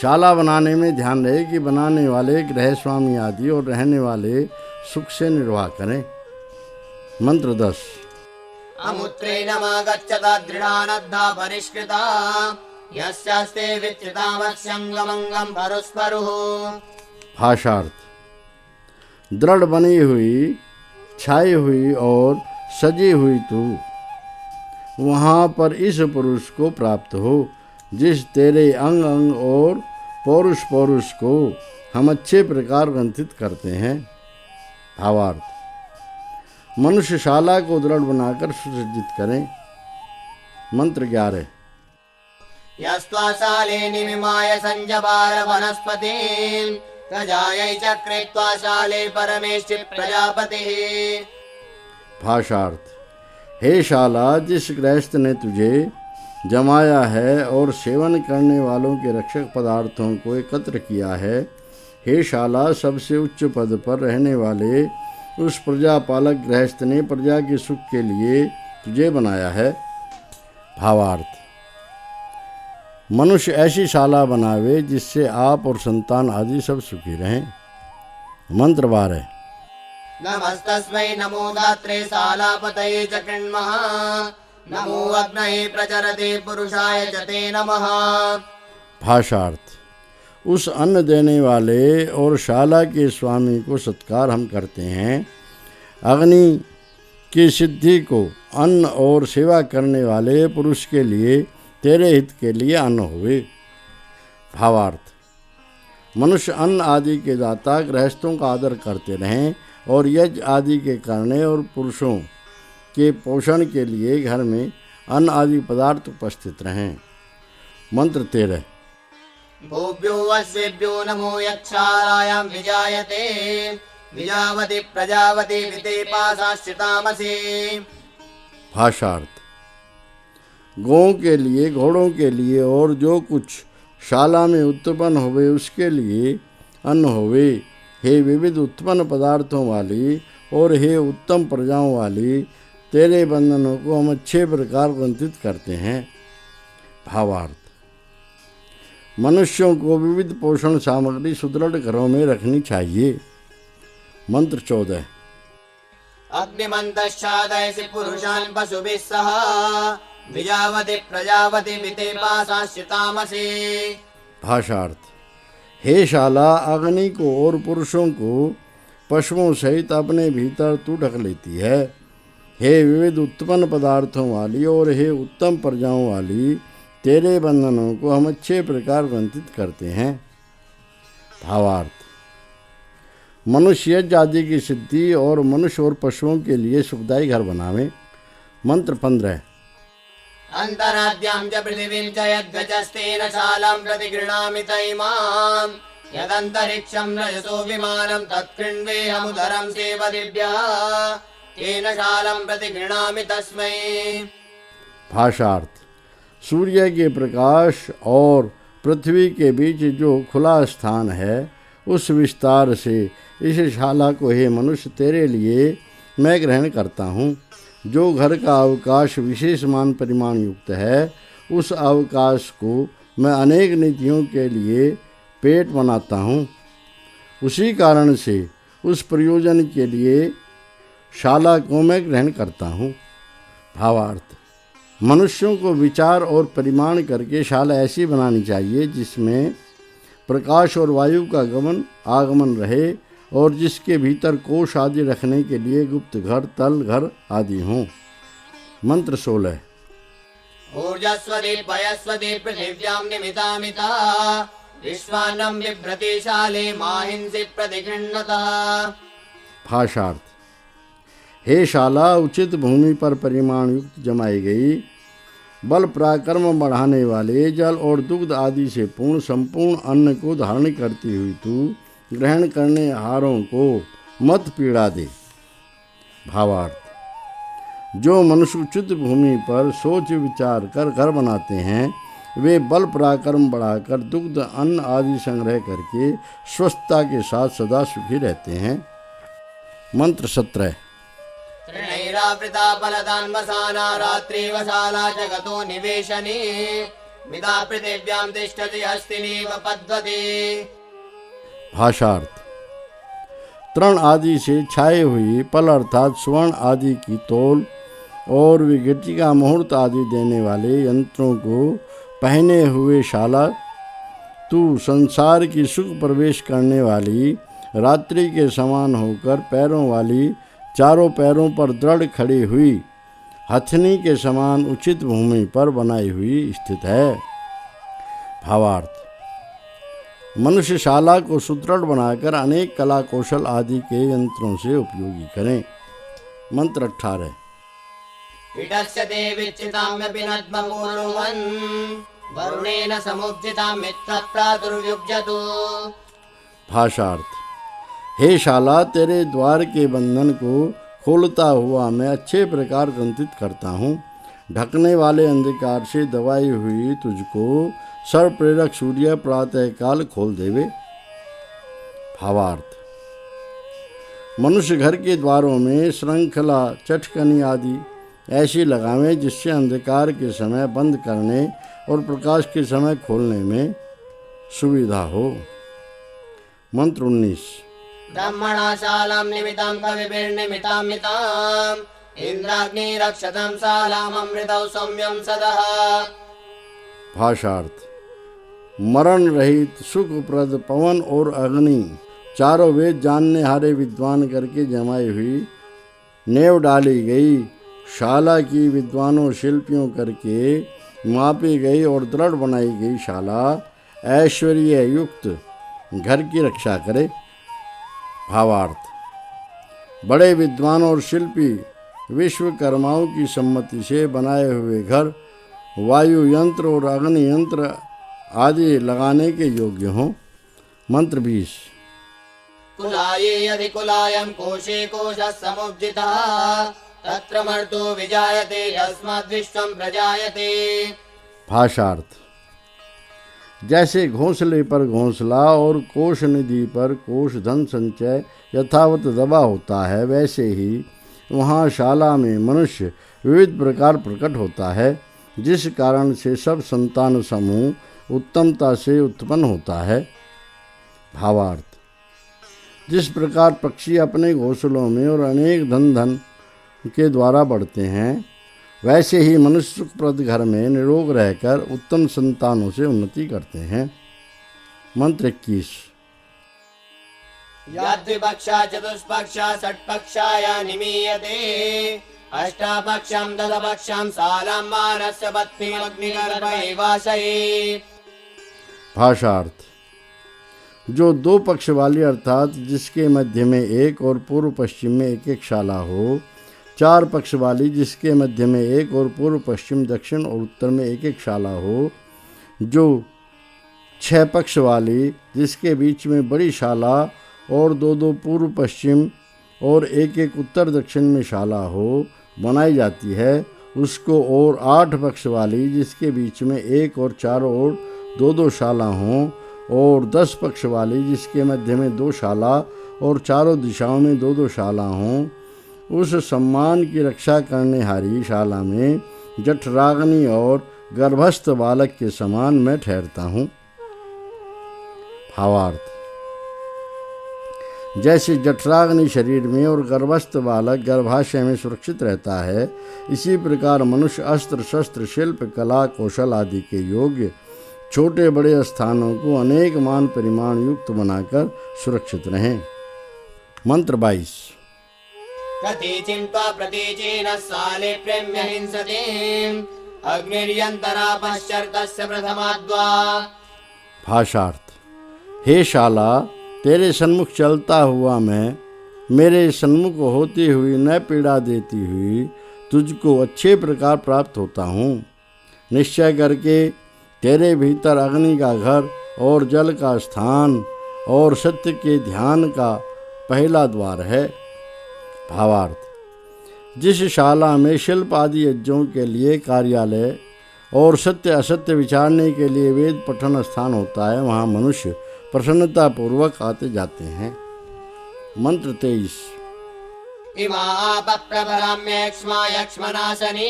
शाला बनाने में ध्यान रहे कि बनाने वाले गृह स्वामी आदि और रहने वाले सुख से निर्वाह करें। मंत्र 10। अमुत्रेण मागच्छता दृढानद्धा परिष्कृता यस्यास्ते विच्युतामस्यङ्गमङ्गं परस्परुः। भाषार्थ, दृढ़ बनी हुई, छाई हुई और सजी हुई तू वहाँ पर इस पुरुष को प्राप्त हो जिस तेरे अंग अंग और पौरुष पौरुष को हम अच्छे प्रकार ग्रंथित करते हैं। भावार्थ, मनुष्य शाला को दृढ़ बनाकर सुसज्जित करें। मंत्र 11। यस्त्वा शाले निमिमाय संजबार वनस्पतिं प्रजायै चक्रे शाले परमेष्टि प्रजापतिः। भाषार्थ। हे शाला, जिस गृहस्थ ने तुझे जमाया है और सेवन करने वालों के रक्षक पदार्थों को एकत्र किया है, हे शाला, सबसे उच्च पद पर रहने वाले उस प्रजापालक गृहस्थ ने प्रजा के सुख के लिए तुझे बनाया है। भावार्थ। मनुष्य ऐसी शाला बनावे जिससे आप और संतान आदि सब सुखी रहें। मंत्र 12। नमस्तस्मै नमो दात्रे शालापतये च कृण्मः नमो अग्नये प्रचरते पुरुषाय च ते नमः। भाषार्थ। उस अन्न देने वाले और शाला के स्वामी को सत्कार हम करते हैं। अग्नि की सिद्धि को अन्न और सेवा करने वाले पुरुष के लिए तेरे हित के लिए अन्न हुए। भावार्थ। मनुष्य अन्न आदि के दाता गृहस्थों का आदर करते रहें और यज्ञ आदि के करने और पुरुषों के पोषण के लिए घर में अन्न आदि पदार्थ उपस्थित रहें। मंत्र 13। भूभ्यो अश्वेभ्यो नमो यक्षारायां विजायते विजावति प्रजावति वितेपासाश्रितामसि। भाषार्थ। गौं के लिए, घोड़ों के लिए और जो कुछ शाला में उत्पन्न होवे उसके लिए अन्न होवे। हे विविध उत्पन्न पदार्थों वाली और हे उत्तम प्रजाओं वाली, तेरे बंधनों को हम अच्छे प्रकार ग्रंथित करते हैं। भावार्थ। मनुष्यों को विविध पोषण सामग्री सुदृढ़ घरों में रखनी चाहिए। मंत्र 14। अग्निमन्तश्चादयसि पुरुषान् पशुभिः सह विजावति प्रजावति वितेपासाश्रितामसि। भाषार्थ। हे शाला, अग्नि को और पुरुषों को पशुओं सहित अपने भीतर तू ढक लेती है। हे विविध उत्पन्न पदार्थों वाली और हे उत्तम प्रजाओं वाली, तेरे बंधनों को हम अच्छे प्रकार ग्रंथित करते हैं। भावार्थ। मनुष्य आदि की सिद्धि और मनुष्य और पशुओं के लिए सुखदायी घर बनावे। मंत्र 15। अन्तराद्यां च पृथिवीं च यद्गजस्तेन शालां प्रति गृह्णामि तैमां यदन्तरिक्षं रजसो विमानं तत्कृण्वेऽहमुदरं सेवदिभ्यः तेन शालां प्रति गृह्णामि तस्मै। भाषार्थ। सूर्य के प्रकाश और पृथ्वी के बीच जो खुला स्थान है, उस विस्तार से इस शाला को हे मनुष्य तेरे लिए मैं ग्रहण करता हूँ। जो घर का अवकाश विशेष मान परिमाण युक्त है, उस अवकाश को मैं अनेक नीतियों के लिए पेट बनाता हूँ। उसी कारण से उस प्रयोजन के लिए शाला को मैं ग्रहण करता हूँ। भावार्थ। मनुष्यों को विचार और परिमाण करके शाला ऐसी बनानी चाहिए जिसमें प्रकाश और वायु का गमन आगमन रहे और जिसके भीतर कोष आदि रखने के लिए गुप्त घर, तल घर आदि हों। मंत्र 16। ऊर्जस्वती पयस्वती पृथिव्यां निमितामिता विश्वान्नं बिभ्रति शाले माहिंसि प्रतिगृह्णतः। भाषार्थ। हे शाला, उचित भूमि पर परिमाण युक्त जमाई गई बल पराक्रम बढ़ाने वाले जल और दुग्ध आदि से पूर्ण संपूर्ण अन्न को धारण करती हुई तू ग्रहण करने हारों को मत पीड़ा दे। भावार्थ। जो मनुष्य उचित भूमि पर सोच विचार कर घर बनाते हैं, वे बल पराक्रम बढ़ाकर दुग्ध अन्न आदि संग्रह करके स्वस्थता के साथ सदा सुखी रहते हैं। मंत्र 17। तृणैरावृता फलदान्वसाना रात्रिव शाला जगतो निवेशने मिता पृथिव्यां तिष्ठति हस्तिनीव पद्वती। भाषार्थ। तृण आदि से छाए हुई पल अर्थात स्वर्ण आदि की तौल और विघटिका मुहूर्त आदि देने वाले यंत्रों को पहने हुए शाला, तू संसार की सुख प्रवेश करने वाली रात्रि के समान होकर पैरों वाली चारों पैरों पर दृढ़ खड़ी हुई हथनी के समान उचित भूमि पर बनाई हुई स्थित है। भावार्थ। मनुष्य शाला को सुदृढ़ बनाकर अनेक कला कौशल आदि के यंत्रों से उपयोगी करें। मंत्र 18। विटस्यते विच्युताम्यपि नद्मपूर्वन् वरुणेन समुज्झितां मित्रप्रादुर्युज्यतु। भाषार्थ। हे शाला, तेरे द्वार के बंधन को खोलता हुआ मैं अच्छे प्रकार ग्रंथित करता हूँ। ढकने वाले अंधकार से दबाई हुई तुझको सर्व प्रेरक सूर्य प्रातः काल खोल देवे। भावार्थ। मनुष्य घर के द्वारों में श्रृंखला, चटकनी आदि ऐसी लगावें जिससे अंधकार के समय बंद करने और प्रकाश के समय खोलने में सुविधा हो। मंत्र 19। ब्रह्मणा शालां निमितां कविभिर्निमितां मिताम् इंद्राग्नि रक्षतां शालाम् अमृतौ सौम्यं सदः। भाषार्थ। मरण रहित सुखप्रद पवन और अग्नि चारों वेद जानने हारे विद्वान करके जमाई हुई नेव डाली गई शाला की विद्वानों शिल्पियों करके मापी गई और दृढ़ बनाई गई शाला ऐश्वर्य युक्त घर की रक्षा करे। भावार्थ। बड़े विद्वान और शिल्पी विश्वकर्माओं की सम्मति से बनाए हुए घर वायु यंत्र और अग्नि यंत्र आदि लगाने के योग्य हों। मंत्र 20। कुलाये यदि कुलायं कोशे कोशः समुज्झितः तत्र मर्तो विजायते यस्माद् विश्वं प्रजायते। भाषार्थ। जैसे घोंसले पर घोंसला और कोष निधि पर कोष धन संचय यथावत दबा होता है, वैसे ही वहाँ शाला में मनुष्य विविध प्रकार प्रकट होता है, जिस कारण से सब संतान समूह उत्तमता से उत्पन्न होता है। भावार्थ। जिस प्रकार पक्षी अपने घोंसलों में और अनेक धन के द्वारा बढ़ते हैं, वैसे ही मनुष्य सुखप्रद घर में निरोग रहकर उत्तम संतानों से उन्नति करते हैं। मंत्र 21। यद्विपक्षा चतुष्पक्षा षट्पक्षाय निमीयते अष्टापक्षं दशपक्षं शालां मानस्य पत्नीमग्निगर्भे वासये। भाषार्थ। जो दो पक्ष वाली अर्थात जिसके मध्य में एक और पूर्व पश्चिम में एक एक शाला हो, चार पक्ष वाली जिसके मध्य में एक और पूर्व पश्चिम दक्षिण और उत्तर में एक एक शाला हो, जो 6 पक्ष वाली जिसके बीच में बड़ी शाला और दो दो पूर्व पश्चिम और एक एक उत्तर दक्षिण में शाला हो बनाई जाती है, उसको और 8 पक्ष वाली जिसके बीच में एक और चारों ओर दो दो शाला हों और 10 पक्ष वाली जिसके मध्य में 2 शाला और चारों दिशाओं में 2-2 शाला हों, उस सम्मान की रक्षा करने हारी शाला में जठराग्नि और गर्भस्थ बालक के समान मैं ठहरता हूँ। भावार्थ। जैसे जठराग्नि शरीर में और गर्भस्थ बालक गर्भाशय में सुरक्षित रहता है, इसी प्रकार मनुष्य अस्त्र शस्त्र शिल्प कला कौशल आदि के योग्य छोटे बड़े स्थानों को अनेक मान परिमाण युक्त बनाकर सुरक्षित रहें। मंत्र 22। प्रतीचिं त्वा प्रतीचीनः साले प्रेम्य हिंसते अग्निर्यन्तरा पश्चर्तस्य प्रथमाद्वा। भाषार्थ। हे शाला, तेरे सन्मुख चलता हुआ मैं मेरे सन्मुख होती हुई न पीड़ा देती हुई तुझको अच्छे प्रकार प्राप्त होता हूँ। निश्चय करके तेरे भीतर अग्नि का घर और जल का स्थान और सत्य के ध्यान का पहला द्वार है। भावार्थ। जिस शाला में शिल्प आदि यज्ञों के लिए कार्यालय और सत्य असत्य विचारने के लिए वेद पठन स्थान होता है, वहाँ मनुष्य प्रसन्नता पूर्वक आते जाते हैं। मंत्र 23। इमापप्रभराम्यक्ष्मा यक्ष्मनाशनी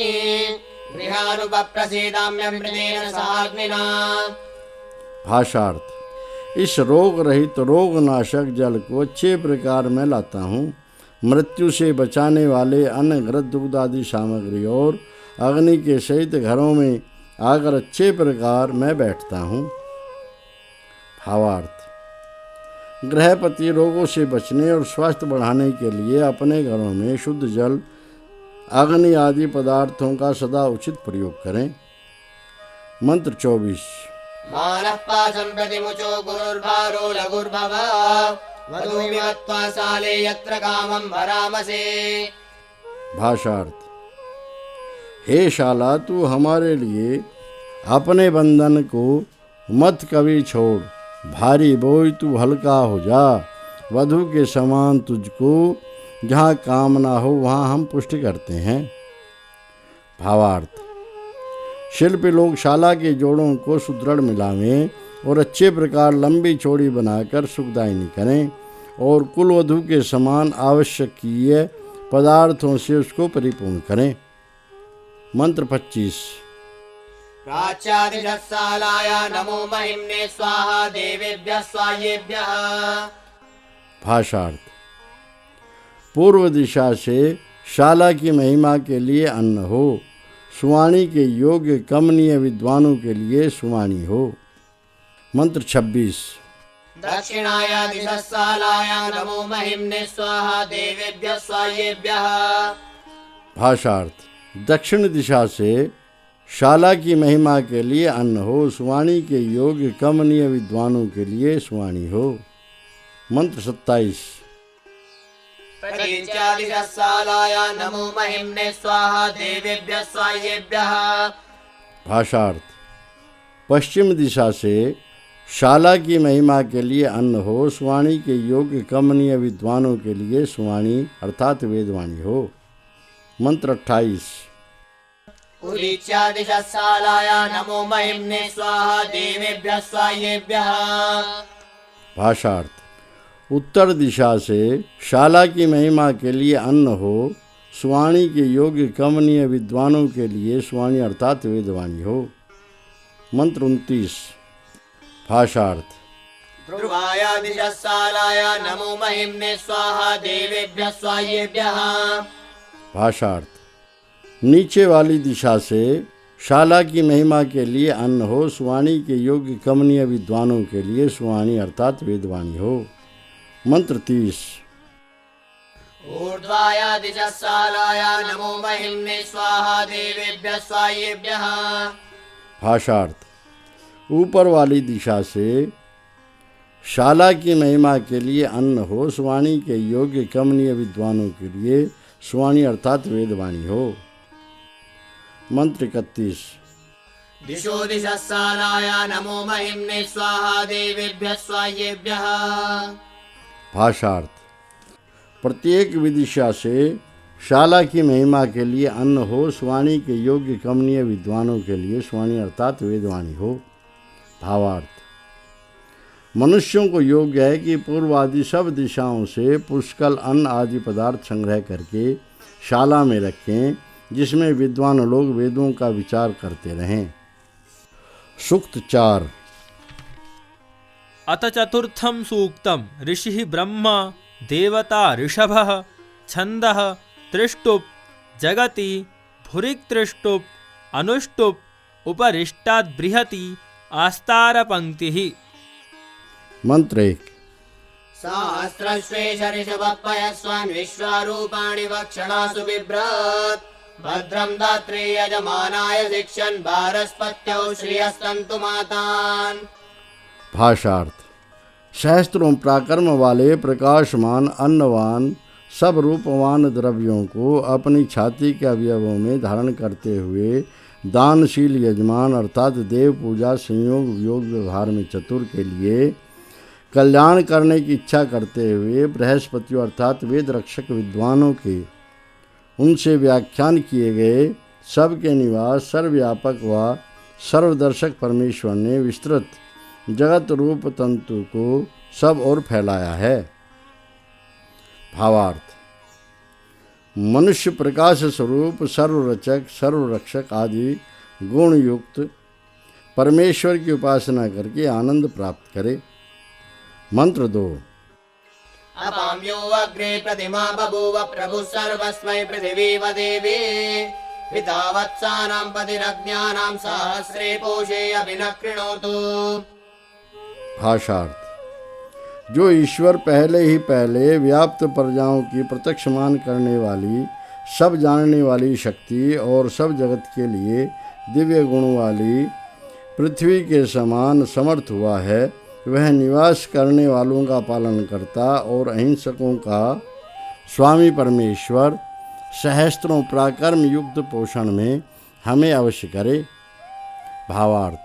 गृहानुपप्रसीदाम्यमृतेन साग्निना। भाषार्थ। इस रोग रहित रोग नाशक जल को अच्छे प्रकार मैं लाता हूँ। मृत्यु से बचाने वाले अन्न घृत दुग्ध आदि सामग्री और अग्नि के सहित घरों में आकर अच्छे प्रकार मैं बैठता हूँ। भावार्थ। गृहपति रोगों से बचने और स्वास्थ्य बढ़ाने के लिए अपने घरों में शुद्ध जल अग्नि आदि पदार्थों का सदा उचित प्रयोग करें। मंत्र 24। मानः पाशं प्रतिमुचो गुरुर्भारो लघुर्भव वधूमिमत्वा साले यत्र कामं भरामसे। भाषार्थ। हे शाला, तू हमारे लिए अपने बंधन को मत कभी छोड़, भारी बोझ तू हल्का हो जा। वधु के समान तुझको जहाँ कामना हो वहाँ हम पुष्टि करते हैं। भावार्थ: शिल्पी लोग शाला के जोड़ों को सुदृढ़ मिलावें और अच्छे प्रकार लंबी चौड़ी बनाकर सुखदायिनी करें और कुलवधु के समान आवश्यकीय पदार्थों से उसको परिपूर्ण करें। मंत्र 25। प्राच्यादिशस्सालाय नमो महिम्ने स्वाहा देवेभ्यः स्वायेभ्यः। भाषार्थ: पूर्व दिशा से शाला की महिमा के लिए अन्न हो, सुवाणी के योग्य कमनीय विद्वानों के लिए सुवाणी हो। मंत्र 26। दक्षिणाय दिशस्सालाय नमो महिम्ने स्वाहा देवेभ्यः स्वायेभ्यः। भाषार्थ: दक्षिण दिशा से शाला की महिमा के लिए अन्न हो, सुवाणी के योग्य कमनीय विद्वानों के लिए सुवाणी हो। मंत्र 27। प्रतीच्यादिशस्सालाय नमो महिम्ने स्वाहा देवेभ्यः स्वायेभ्यः। भाषार्थ: पश्चिम दिशा से शाला की महिमा के लिए अन्न हो, सुवाणी के योग्य कमनीय विद्वानों के लिए सुवाणी अर्थात वेदवाणी हो। मंत्र 28। उदीच्यादिशस्सालाय नमो महिम्ने स्वाहा देवेभ्यः स्वायेभ्यः। भाषार्थ: उत्तर दिशा से शाला की महिमा के लिए अन्न हो, सुवाणी के योग्य कमनीय विद्वानों के लिए सुवाणी अर्थात वेदवाणी हो। मंत्र 29। भाषार्थ: ध्रुवाय दिशस्सालाय नमो महिम्ने स्वाहा देवेभ्यः स्वायेभ्यः। भाषार्थ: नीचे वाली दिशा से शाला की महिमा के लिए अन्न हो, सुवाणी के योग्य कमनीय विद्वानों के लिए सुवाणी अर्थात वेदवाणी हो। मंत्र 30। ऊर्ध्वाय दिशस्सालाय नमो महिम्ने स्वाहा देवेभ्यः स्वायेभ्यः। भाषार्थ: ऊपर वाली दिशा से शाला की महिमा के लिए अन्न हो, सुवाणी के योग्य कमनीय विद्वानों के लिए सुवाणी अर्थात वेदवाणी हो। मंत्र 31। दिशो दिशस्सालाय नमो महिम्ने स्वाहा देवेभ्यः स्वायेभ्यः। भाषार्थ: प्रत्येक विदिशा से शाला की महिमा के लिए अन्न हो, सुवाणी के योग्य कमनीय विद्वानों के लिए सुवाणी अर्थात वेदवाणी हो। भावार्थ: मनुष्यों को योग्य है कि पूर्व आदि सब दिशाओं से पुष्कल अन्न आदि पदार्थ संग्रह करके शाला में रखें, जिसमें विद्वान लोग वेदों का विचार करते रहें। सूक्त 4। अथ चतुर्थं सूक्तम् ऋषिः ब्रह्मा देवता ऋषभः छन्दः त्रिष्टुप् जगति भुरिक्तृष्टुप् अनुष्टुप् उपरिष्टाद् बृहति आस्तारपङ्क्तिः। मंत्र 1। सहस्रश्वेष ऋषभः पयस्वान् विश्वारूपाणि वक्षणासु बिभ्रत्। भद्रं दात्रे यजमानाय शिक्षन् भारस्पत्यौ श्रियस्तन्तु मातान्। भाषार्थ: सहस्त्रों पराक्रम वाले प्रकाशमान अन्नवान सब रूपवान द्रव्यों को अपनी छाती के अवयवों में धारण करते हुए दानशील यजमान अर्थात देव पूजा संयोग वियोग व्यवहार में चतुर के लिए कल्याण करने की इच्छा करते हुए बृहस्पतियों अर्थात वेद रक्षक विद्वानों के उनसे व्याख्यान किए गए सबके निवास सर्वव्यापक व सर्वदर्शक परमेश्वर ने विस्तृत जगत रूप तंतु को सब ओर फैलाया है। भावार्थ: मनुष्य प्रकाश स्वरूप सर्वरचक सर्वरक्षक आदि गुण युक्त परमेश्वर की उपासना करके आनंद प्राप्त करे। मंत्र 2। अपाम्यो अग्रे प्रतिमा बभूव प्रभुः सर्वस्मै पृथिवीव देवी। पिता वत्सानां पतिरज्ञानां सहस्रे पोषे अभिनकृणोतु। भाषार्थ: जो ईश्वर पहले ही पहले व्याप्त प्रजाओं की प्रत्यक्षमान करने वाली सब जानने वाली शक्ति और सब जगत के लिए दिव्य गुण वाली पृथ्वी के समान समर्थ हुआ है, वह निवास करने वालों का पालन करता और अहिंसकों का स्वामी परमेश्वर सहस्त्रों पराक्रम युक्त पोषण में हमें अवश्य करे। भावार्थ,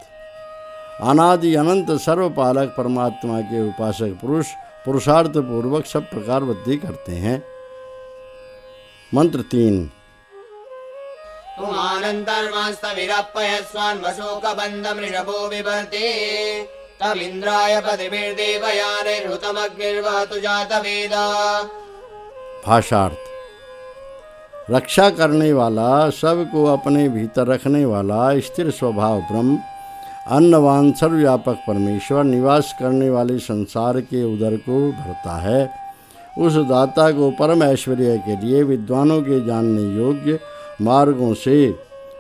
अनादि अनंत सर्वपालक परमात्मा के उपासक पुरुष पुरुषार्थ पूर्वक सब प्रकार वृद्धि करते हैं। मंत्र 3। तुमानन्तर्मास्तविरप्पयस्वान्वशोकबन्धमृषभो बिभर्ति तमिन्द्राय पतिभिर्देवयानैर्हृतमग्निर्वहतु जातवेदा। भाषार्थ, रक्षा करने वाला, सबको अपने भीतर रखने वाला, स्थिर स्वभाव ब्रह्म, अन्नवान सर्वव्यापक परमेश्वर निवास करने वाले संसार के उदर को भरता है। उस दाता को परम ऐश्वर्य के लिए विद्वानों के जानने योग्य मार्गों से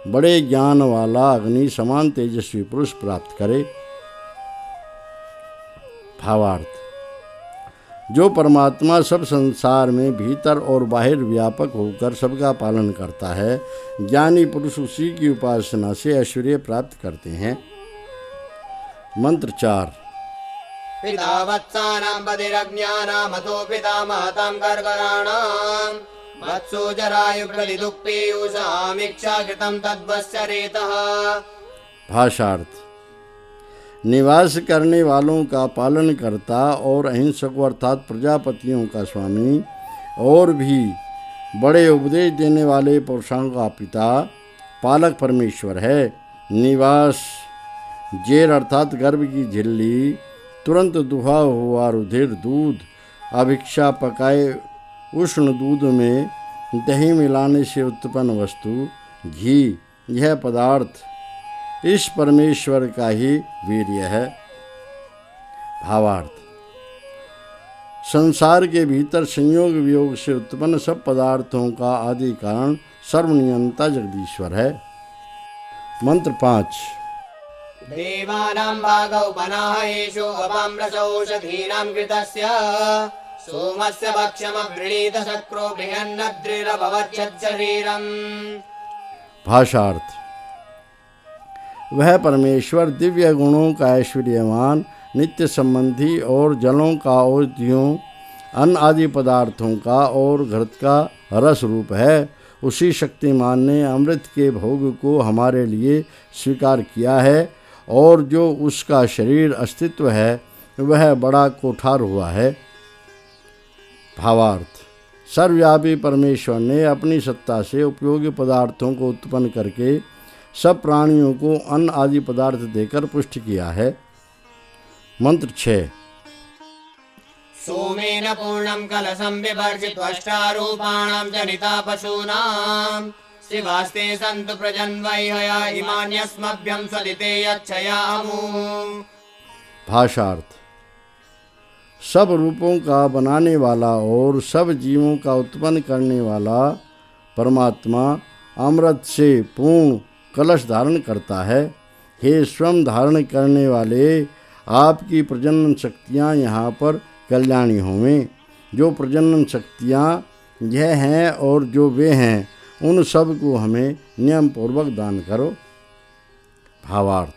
बड़े ज्ञान वाला अग्नि समान तेजस्वी पुरुष प्राप्त करे। भावार्थ, जो परमात्मा सब संसार में भीतर और बाहर व्यापक होकर सबका पालन करता है, ज्ञानी पुरुष उसी की उपासना से ऐश्वर्य प्राप्त करते हैं। मंत्र 4। पिता वत्सानां पतिरज्ञानां मतो पिता महतां कर्कराणां वत्सो जरायुप्रतिदुःपीयूषामीक्षाकृतं तद्वस्य रेतः। भाषार्थ, निवास करने वालों का पालन करता और अहिंसक अर्थात प्रजापतियों का स्वामी और भी बड़े उपदेश देने वाले पुरुषों का पिता पालक परमेश्वर है। निवास जेर अर्थात गर्भ की झिल्ली, तुरंत दुहा हुआ रुधिर, दूध, अभिक्षा पकाए उष्ण दूध में दही मिलाने से उत्पन्न वस्तु, घी, यह पदार्थ इस परमेश्वर का ही वीर्य है। भावार्थ, संसार के भीतर संयोग वियोग से उत्पन्न सब पदार्थों का आदि कारण सर्वनियंता जगदीश्वर है। मंत्र 5। देवानां भागौ पनाहेषु अपाम्रसौषधीनां कृतस्य सोमस्य भक्ष्यमवृणीत शक्रो बृहन्नद्रिरभवच्छरीरम्। भाषार्थ, वह परमेश्वर दिव्य गुणों का ऐश्वर्यवान, नित्य संबंधी और जलों का, औषधियों, अन्न आदि पदार्थों का और घृत का रस रूप है। उसी शक्तिमान ने अमृत के भोग को हमारे लिए स्वीकार किया है और जो उसका शरीर अस्तित्व है वह बड़ा कोठार हुआ है। भावार्थ, सर्वव्यापी परमेश्वर ने अपनी सत्ता से उपयोगी पदार्थों को उत्पन्न करके सब प्राणियों को अन्न आदि पदार्थ देकर पुष्ट किया है। मंत्र 6। सोमेन पूर्णं कलशं बिभर्षित्वष्टारूपाणां जनिता पशूनां शिवास्ते सन्तु प्रजन्वैहया इमान्यस्मभ्यं स्वदिते यच्छयामु। भाषार्थ, सब रूपों का बनाने वाला और सब जीवों का उत्पन्न करने वाला परमात्मा अमृत से पूर्ण कलश धारण करता है। हे स्वयं धारण करने वाले, आपकी प्रजनन शक्तियाँ यहाँ पर कल्याणी होवें। जो प्रजनन शक्तियाँ यह हैं और जो वे हैं उन सब को हमें नियम पूर्वक दान करो। भावार्थ,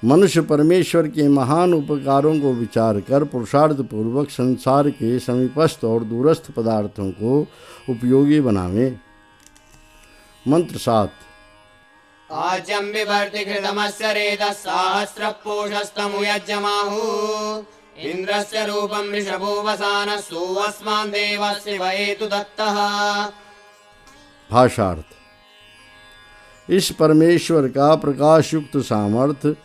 मनुष्य परमेश्वर के महान उपकारों को विचार कर पुरुषार्थ पूर्वक संसार के समीपस्थ और दूरस्थ पदार्थों को उपयोगी बनावे। मंत्र 7। आज्यं बिभर्ति कृतमस्य रेतः सहस्रपोषस्तमुयज्यमाहु इन्द्रस्य रूपं ऋषभो वसानः सोऽस्मान् देवस्य वहेतु दत्तः। भाषार्थ, इस परमेश्वर का प्रकाश युक्त सामर्थ्य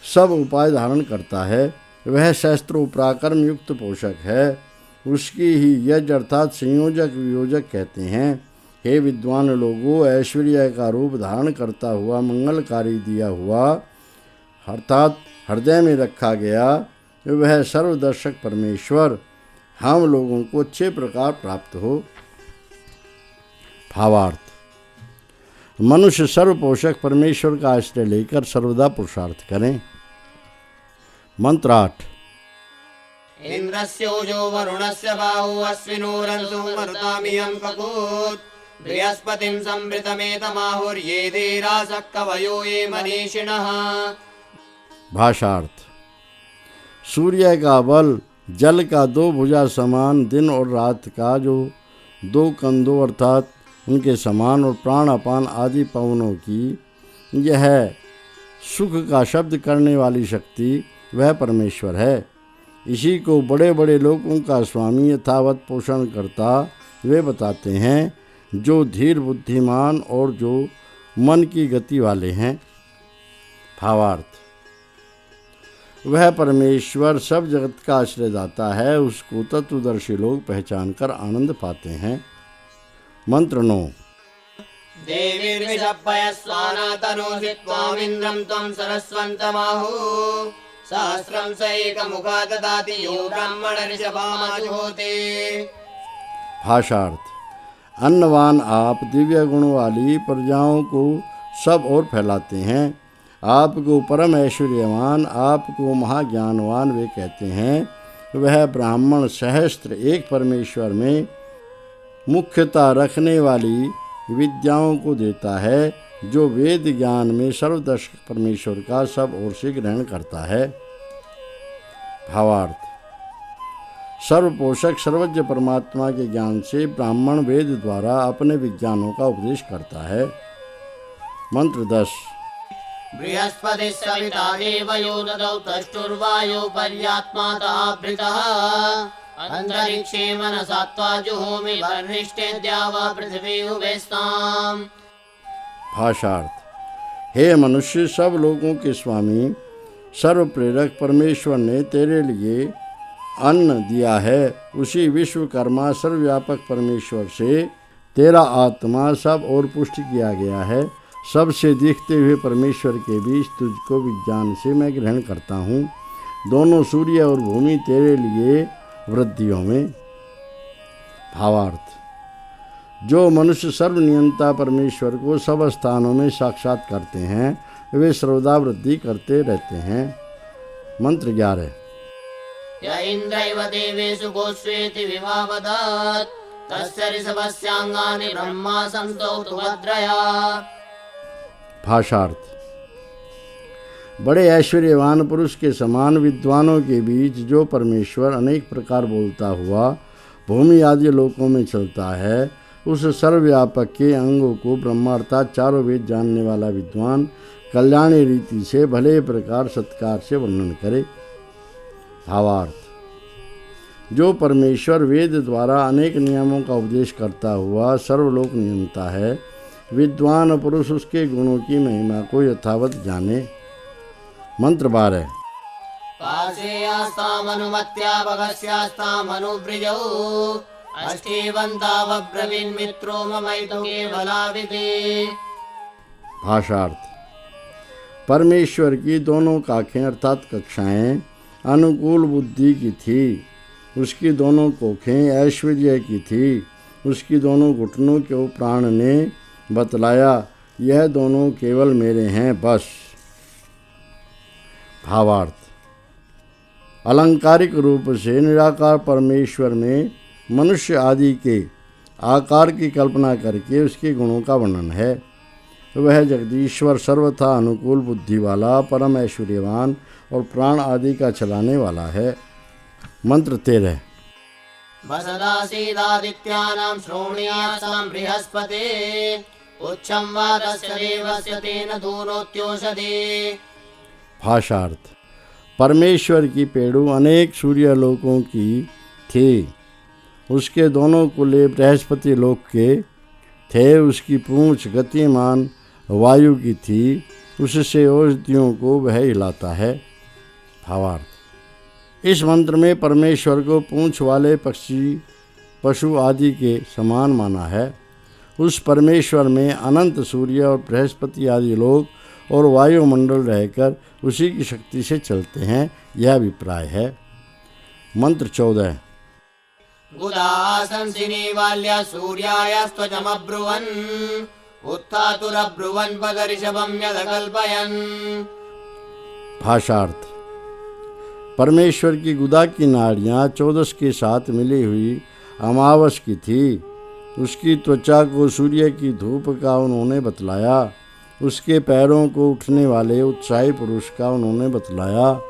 सब उपाय धारण करता है। वह शस्त्रों पराक्रम युक्त पोषक है। उसकी ही यज्ञ अर्थात संयोजक वियोजक कहते हैं। हे विद्वान लोगों, ऐश्वर्य का रूप धारण करता हुआ मंगलकारी दिया हुआ अर्थात हृदय में रखा गया वह सर्वदर्शक परमेश्वर हम लोगों को अच्छे प्रकार प्राप्त हो। भावार्थ, मनुष्य सर्वपोषक परमेश्वर का आश्रय लेकर सर्वदा पुरुषार्थ करें। मंत्र 8। इंद्रस्योजो वरुणस्य बाहु अश्विनोरंसु मरुतामियं कपूत बृहस्पतिं संवृतमेतमाहुर्ये धीरासः कवयो ये मनीषिणः। भाषार्थ, सूर्य का बल जल का दो भुजा समान, दिन और रात का जो दो कंधों अर्थात उनके समान और प्राण अपान आदि पवनों की यह सुख का शब्द करने वाली शक्ति वह परमेश्वर है। इसी को बड़े बड़े लोगों का स्वामी यथावत पोषण करता वे बताते हैं, जो धीर बुद्धिमान और जो मन की गति वाले हैं। भावार्थ, वह परमेश्वर सब जगत का आश्रयदाता है, उसको तत्वदर्शी लोग पहचान कर आनंद पाते हैं। मंत्र 9। देवीर्विषप्पयस्वानातनोऽसि त्वामिन्द्रं त्वं सरस्वन्तमाहुः सहस्रं स एकमुखा ददाति यो ब्रह्मण ऋषभामाजुहोति। भाषार्थ, अन्नवान आप दिव्य गुण वाली प्रजाओं को सब ओर फैलाते हैं। आपको परम ऐश्वर्यवान, आपको महाज्ञानवान वे कहते हैं। वह ब्राह्मण सहस्त्र एक परमेश्वर में मुख्यता रखने वाली विद्याओं को देता है, जो वेद ज्ञान में सर्वदर्शक परमेश्वर का सब ओर से ग्रहण करता है। भावार्थ, सर्वपोषक सर्वज्ञ परमात्मा के ज्ञान से ब्राह्मण वेद द्वारा अपने विज्ञानों का उपदेश करता है। मंत्र 10। बृहस्पति सविता देवयो ददौ तष्टुर्वायो पर्यात्माताभृतः अंतरिक्षे मनसा त्वा जुहोमि वर्निष्ठे द्यावा पृथ्वी उभयस्ताम्। भाषार्थ, हे मनुष्य, सब लोगों के स्वामी सर्व प्रेरक परमेश्वर ने तेरे लिए अन्न दिया है। उसी विश्वकर्मा सर्वव्यापक परमेश्वर से तेरा आत्मा सब और पुष्ट किया गया है। सबसे दिखते हुए परमेश्वर के बीच तुझको विज्ञान से मैं ग्रहण करता हूँ। दोनों सूर्य और भूमि तेरे लिए वृद्धियों में। भावार्थ, जो मनुष्य सर्वनियंता परमेश्वर को सब स्थानों में साक्षात करते हैं, वे सर्वदा वृद्धि करते रहते हैं। मंत्र 11। य इन्द्रैव देवेषु गोष्वेति विभावदात् तस्य ऋषभस्याङ्गानि ब्रह्मा संस्तौतु भद्रया। भाषार्थ, बड़े ऐश्वर्यवान पुरुष के समान विद्वानों के बीच जो परमेश्वर अनेक प्रकार बोलता हुआ भूमि आदि लोकों में चलता है, उस सर्वव्यापक के अंगों को ब्रह्मा अर्थात चारों वेद जानने वाला विद्वान कल्याणी रीति से भले प्रकार सत्कार से वर्णन करे। भावार्थ, जो परमेश्वर वेद द्वारा अनेक नियमों का उपदेश करता हुआ सर्वलोक नियंता है, विद्वान पुरुष उसके गुणों की महिमा को यथावत जाने। मंत्र 12। पाशेयास्तामनुमत्या भगस्यास्तामनुवृजौ अष्टीवन्तावब्रवीन्मित्रो ममैतो केवलाविदे। भाषार्थ, परमेश्वर की दोनों काखें अर्थात कक्षाएं अनुकूल बुद्धि की थी। उसकी दोनों कोखें ऐश्वर्य की थी। उसकी दोनों घुटनों को प्राण ने बतलाया, यह दोनों केवल मेरे हैं बस। भावार्थ, अलंकारिक रूप से निराकार परमेश्वर में मनुष्य आदि के आकार की कल्पना करके उसके गुणों का वर्णन है। वह जगदीश्वर सर्वथा अनुकूल बुद्धि वाला, परम ऐश्वर्यवान और प्राण आदि का चलाने वाला है। मंत्र 13। वसदासीदादित्यानां श्रोणीयासां बृहस्पते उच्छं वा तस्य देवस्य तेन दूरोत्योषधि। भाषार्थ, परमेश्वर की पेड़ू अनेक सूर्यलोकों की थी। उसके दोनों कुले बृहस्पति लोक के थे। उसकी पूंछ गतिमान वायु की थी। उससे औषधियों को वह हिलाता है। भावार्थ, इस मंत्र में परमेश्वर को पूंछ वाले पक्षी पशु आदि के समान माना है। उस परमेश्वर में अनंत सूर्य और बृहस्पति आदि लोग और वायुमंडल रहकर उसी की शक्ति से चलते हैं, यह अभिप्राय है। मंत्र 14। गुदासंसिनी वाल्या सूर्यायास्त्वचमब्रुवन् उत्थातुरब्रुवन् पदऋषभं यदकल्पयन्। भाषार्थ, परमेश्वर की गुदा की नाड़ियाँ 14 के साथ मिली हुई अमावस की थी। उसकी त्वचा को सूर्य की धूप का उन्होंने बतलाया। उसके पैरों को उठने वाले उत्साही पुरुष का उन्होंने बतलाया,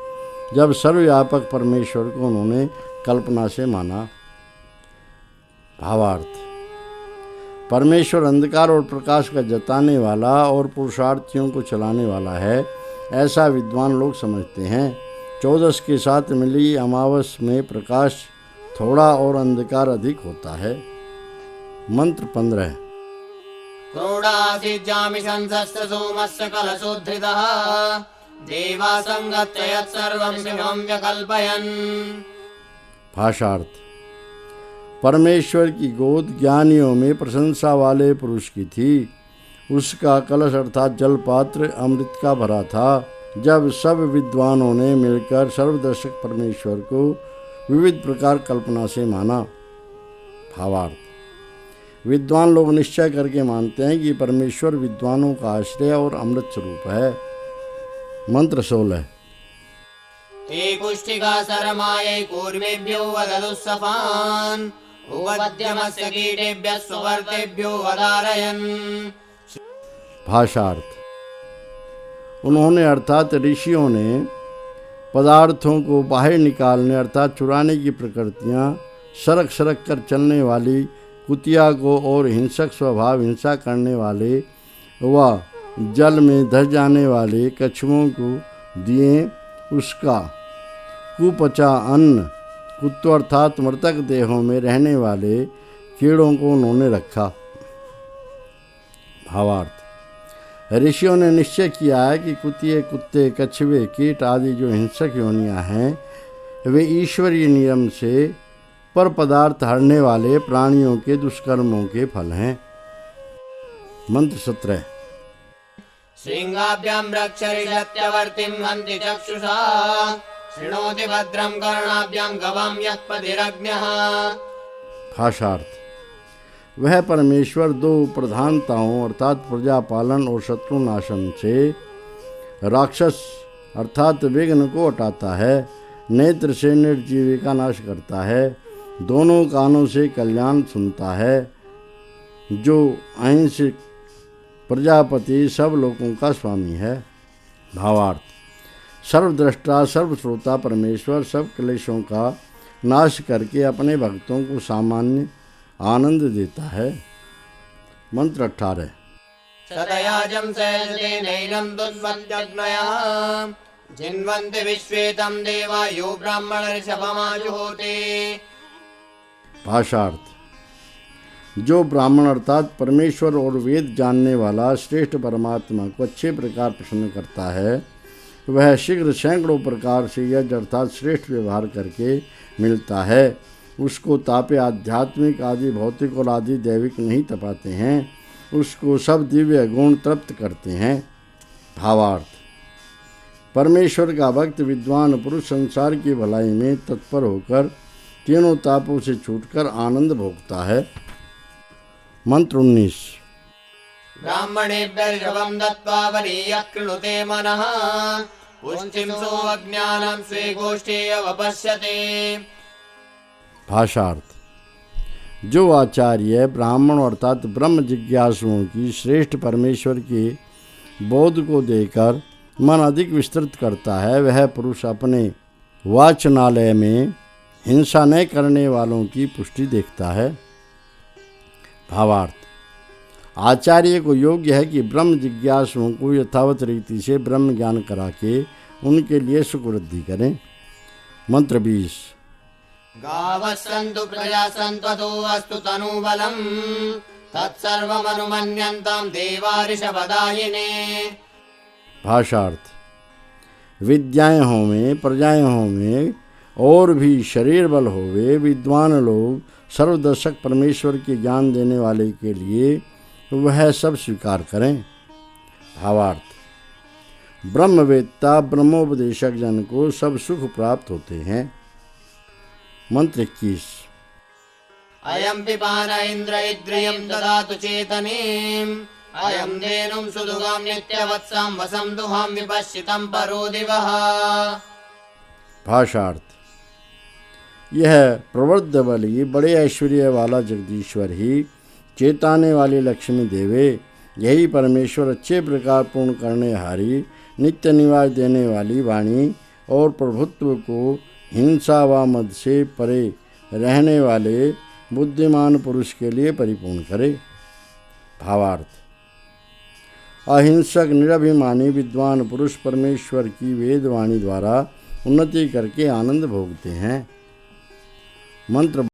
जब सर्वव्यापक परमेश्वर को उन्होंने कल्पना से माना। भावार्थ, परमेश्वर अंधकार और प्रकाश का जताने वाला और पुरुषार्थियों को चलाने वाला है, ऐसा विद्वान लोग समझते हैं। 14 के साथ मिली अमावस में प्रकाश थोड़ा और अंधकार अधिक होता है। मंत्र 15। क्रोडासीज्जामि संसस्य सोमस्य कलशोद्धृतः देवा संगत्य यत्सर्वं शिवं व्यकल्पयन्। भाषार्थ। परमेश्वर की गोद ज्ञानियों में प्रशंसा वाले पुरुष की थी। उसका कलश अर्थात जलपात्र अमृत का भरा था। जब सब विद्वानों ने मिलकर सर्वदर्शक परमेश्वर को विविध प्रकार कल्पना से माना। भावार्थ। विद्वान लोग निश्चय करके मानते हैं कि परमेश्वर विद्वानों का आश्रय और अमृत स्वरूप है। मंत्र 16। ते कुष्ठिका सरमायै कूर्मेभ्यो वददुस्सफान् उपद्यमस्य कीटेभ्यः सुवर्तेभ्यो वदारयन्। भाषार्थ। उन्होंने अर्थात ऋषियों ने पदार्थों को बाहर निकालने अर्थात चुराने की प्रकृतियाँ, सरक सरक कर चलने वाली कुतिया को और हिंसक स्वभाव हिंसा करने वाले व जल में धस जाने वाले कछुओं को दिए। उसका कुपचा अन्न कुत्तों अर्थात मृतक देहों में रहने वाले कीड़ों को उन्होंने रखा। भावार्थ। ऋषियों ने निश्चय किया है कि कुतिए, कुत्ते, कछुए, कीट आदि जो हिंसक योनियां हैं वे ईश्वरीय नियम से पर पदार्थ हरने वाले प्राणियों के दुष्कर्मों के फल हैं। मंत्र 17। श्रृंगाभ्यां रक्षरिषत्यवर्तिं हन्ति चक्षुषा शृणोति भद्रं कर्णाभ्यां गवां यत्पतिरग्न्यः। भाषार्थ। वह परमेश्वर दो प्रधानताओं अर्थात प्रजापालन और शत्रुनाशन से राक्षस अर्थात विघ्न को हटाता है, नेत्र से निर्जीवी का नाश करता है, दोनों कानों से कल्याण सुनता है, जो अहिंसक प्रजापति सब लोगों का स्वामी है। भावार्थ। सर्वद्रष्टा सर्वश्रोता परमेश्वर सब क्लेशों का नाश करके अपने भक्तों को सामान्य आनंद देता है। मंत्र 18। सदयाजं सयजते नैनं दुन्वन्त्यग्नयः जिन्वन्ति विश्वेतं देवा यो ब्राह्मणर्षभमाजुहोते। भाषार्थ। जो ब्राह्मण अर्थात परमेश्वर और वेद जानने वाला श्रेष्ठ परमात्मा को अच्छे प्रकार प्रसन्न करता है, वह शीघ्र सैकड़ों प्रकार से यज्ञ अर्थात श्रेष्ठ व्यवहार करके मिलता है। उसको तापे आध्यात्मिक आदि भौतिक और आदि दैविक नहीं तपाते हैं, उसको सब दिव्य गुण तृप्त करते हैं। भावार्थ। परमेश्वर का भक्त विद्वान पुरुष संसार की भलाई में तत्पर होकर तीनों तापों से छूटकर आनंद भोगता है। मंत्र 19। ब्राह्मणेभ्यर्षभं दत्त्वा वरीयः कृणुते मनः पुष्टिं सोऽज्ञानं स्वे गोष्ठे अवपश्यते। भाषार्थ। जो आचार्य ब्राह्मण अर्थात ब्रह्म जिज्ञासुओं की श्रेष्ठ परमेश्वर के बोध को देकर मन अधिक विस्तृत करता है, वह पुरुष अपने वाचनालय में हिंसा न करने वालों की पुष्टि देखता है। भावार्थ। आचार्य को योग्य है कि ब्रह्म जिज्ञासुओं को यथावत रीति से ब्रह्म ज्ञान करा के उनके लिए सुखवृद्धि करें। मंत्र 20। गावः सन्तु प्रजा सन्त्वतो अस्तु तनूबलं तत्सर्वमनुमन्यन्तां देवा ऋषभदायिने। भाषार्थ। विद्याएं होवें प्रजाएं होवें और भी शरीर बल होवे, विद्वान लोग सर्वदर्शक परमेश्वर के ज्ञान देने वाले के लिए वह सब स्वीकार करें। भावार्थ। ब्रह्मवेत्ता ब्रह्मोपदेशक जन को सब सुख प्राप्त होते हैं। मंत्र 21। अयं पिपान इन्द्र इन्द्रियं ददातु चेतनीम् अयं धेनुं सुदुगां नित्यवत्सां वसं दुहां विपश्चितं परो दिवः। भाषार्थ। यह प्रवृद्ध बली बड़े ऐश्वर्य वाला जगदीश्वर ही चेताने वाली लक्ष्मी देवे, यही परमेश्वर अच्छे प्रकार पूर्ण करने हारी नित्य निवास देने वाली वाणी और प्रभुत्व को हिंसा व मद से परे रहने वाले बुद्धिमान पुरुष के लिए परिपूर्ण करे। भावार्थ। अहिंसक निरभिमानी विद्वान पुरुष परमेश्वर की वेदवाणी द्वारा उन्नति करके आनंद भोगते हैं। मंत्र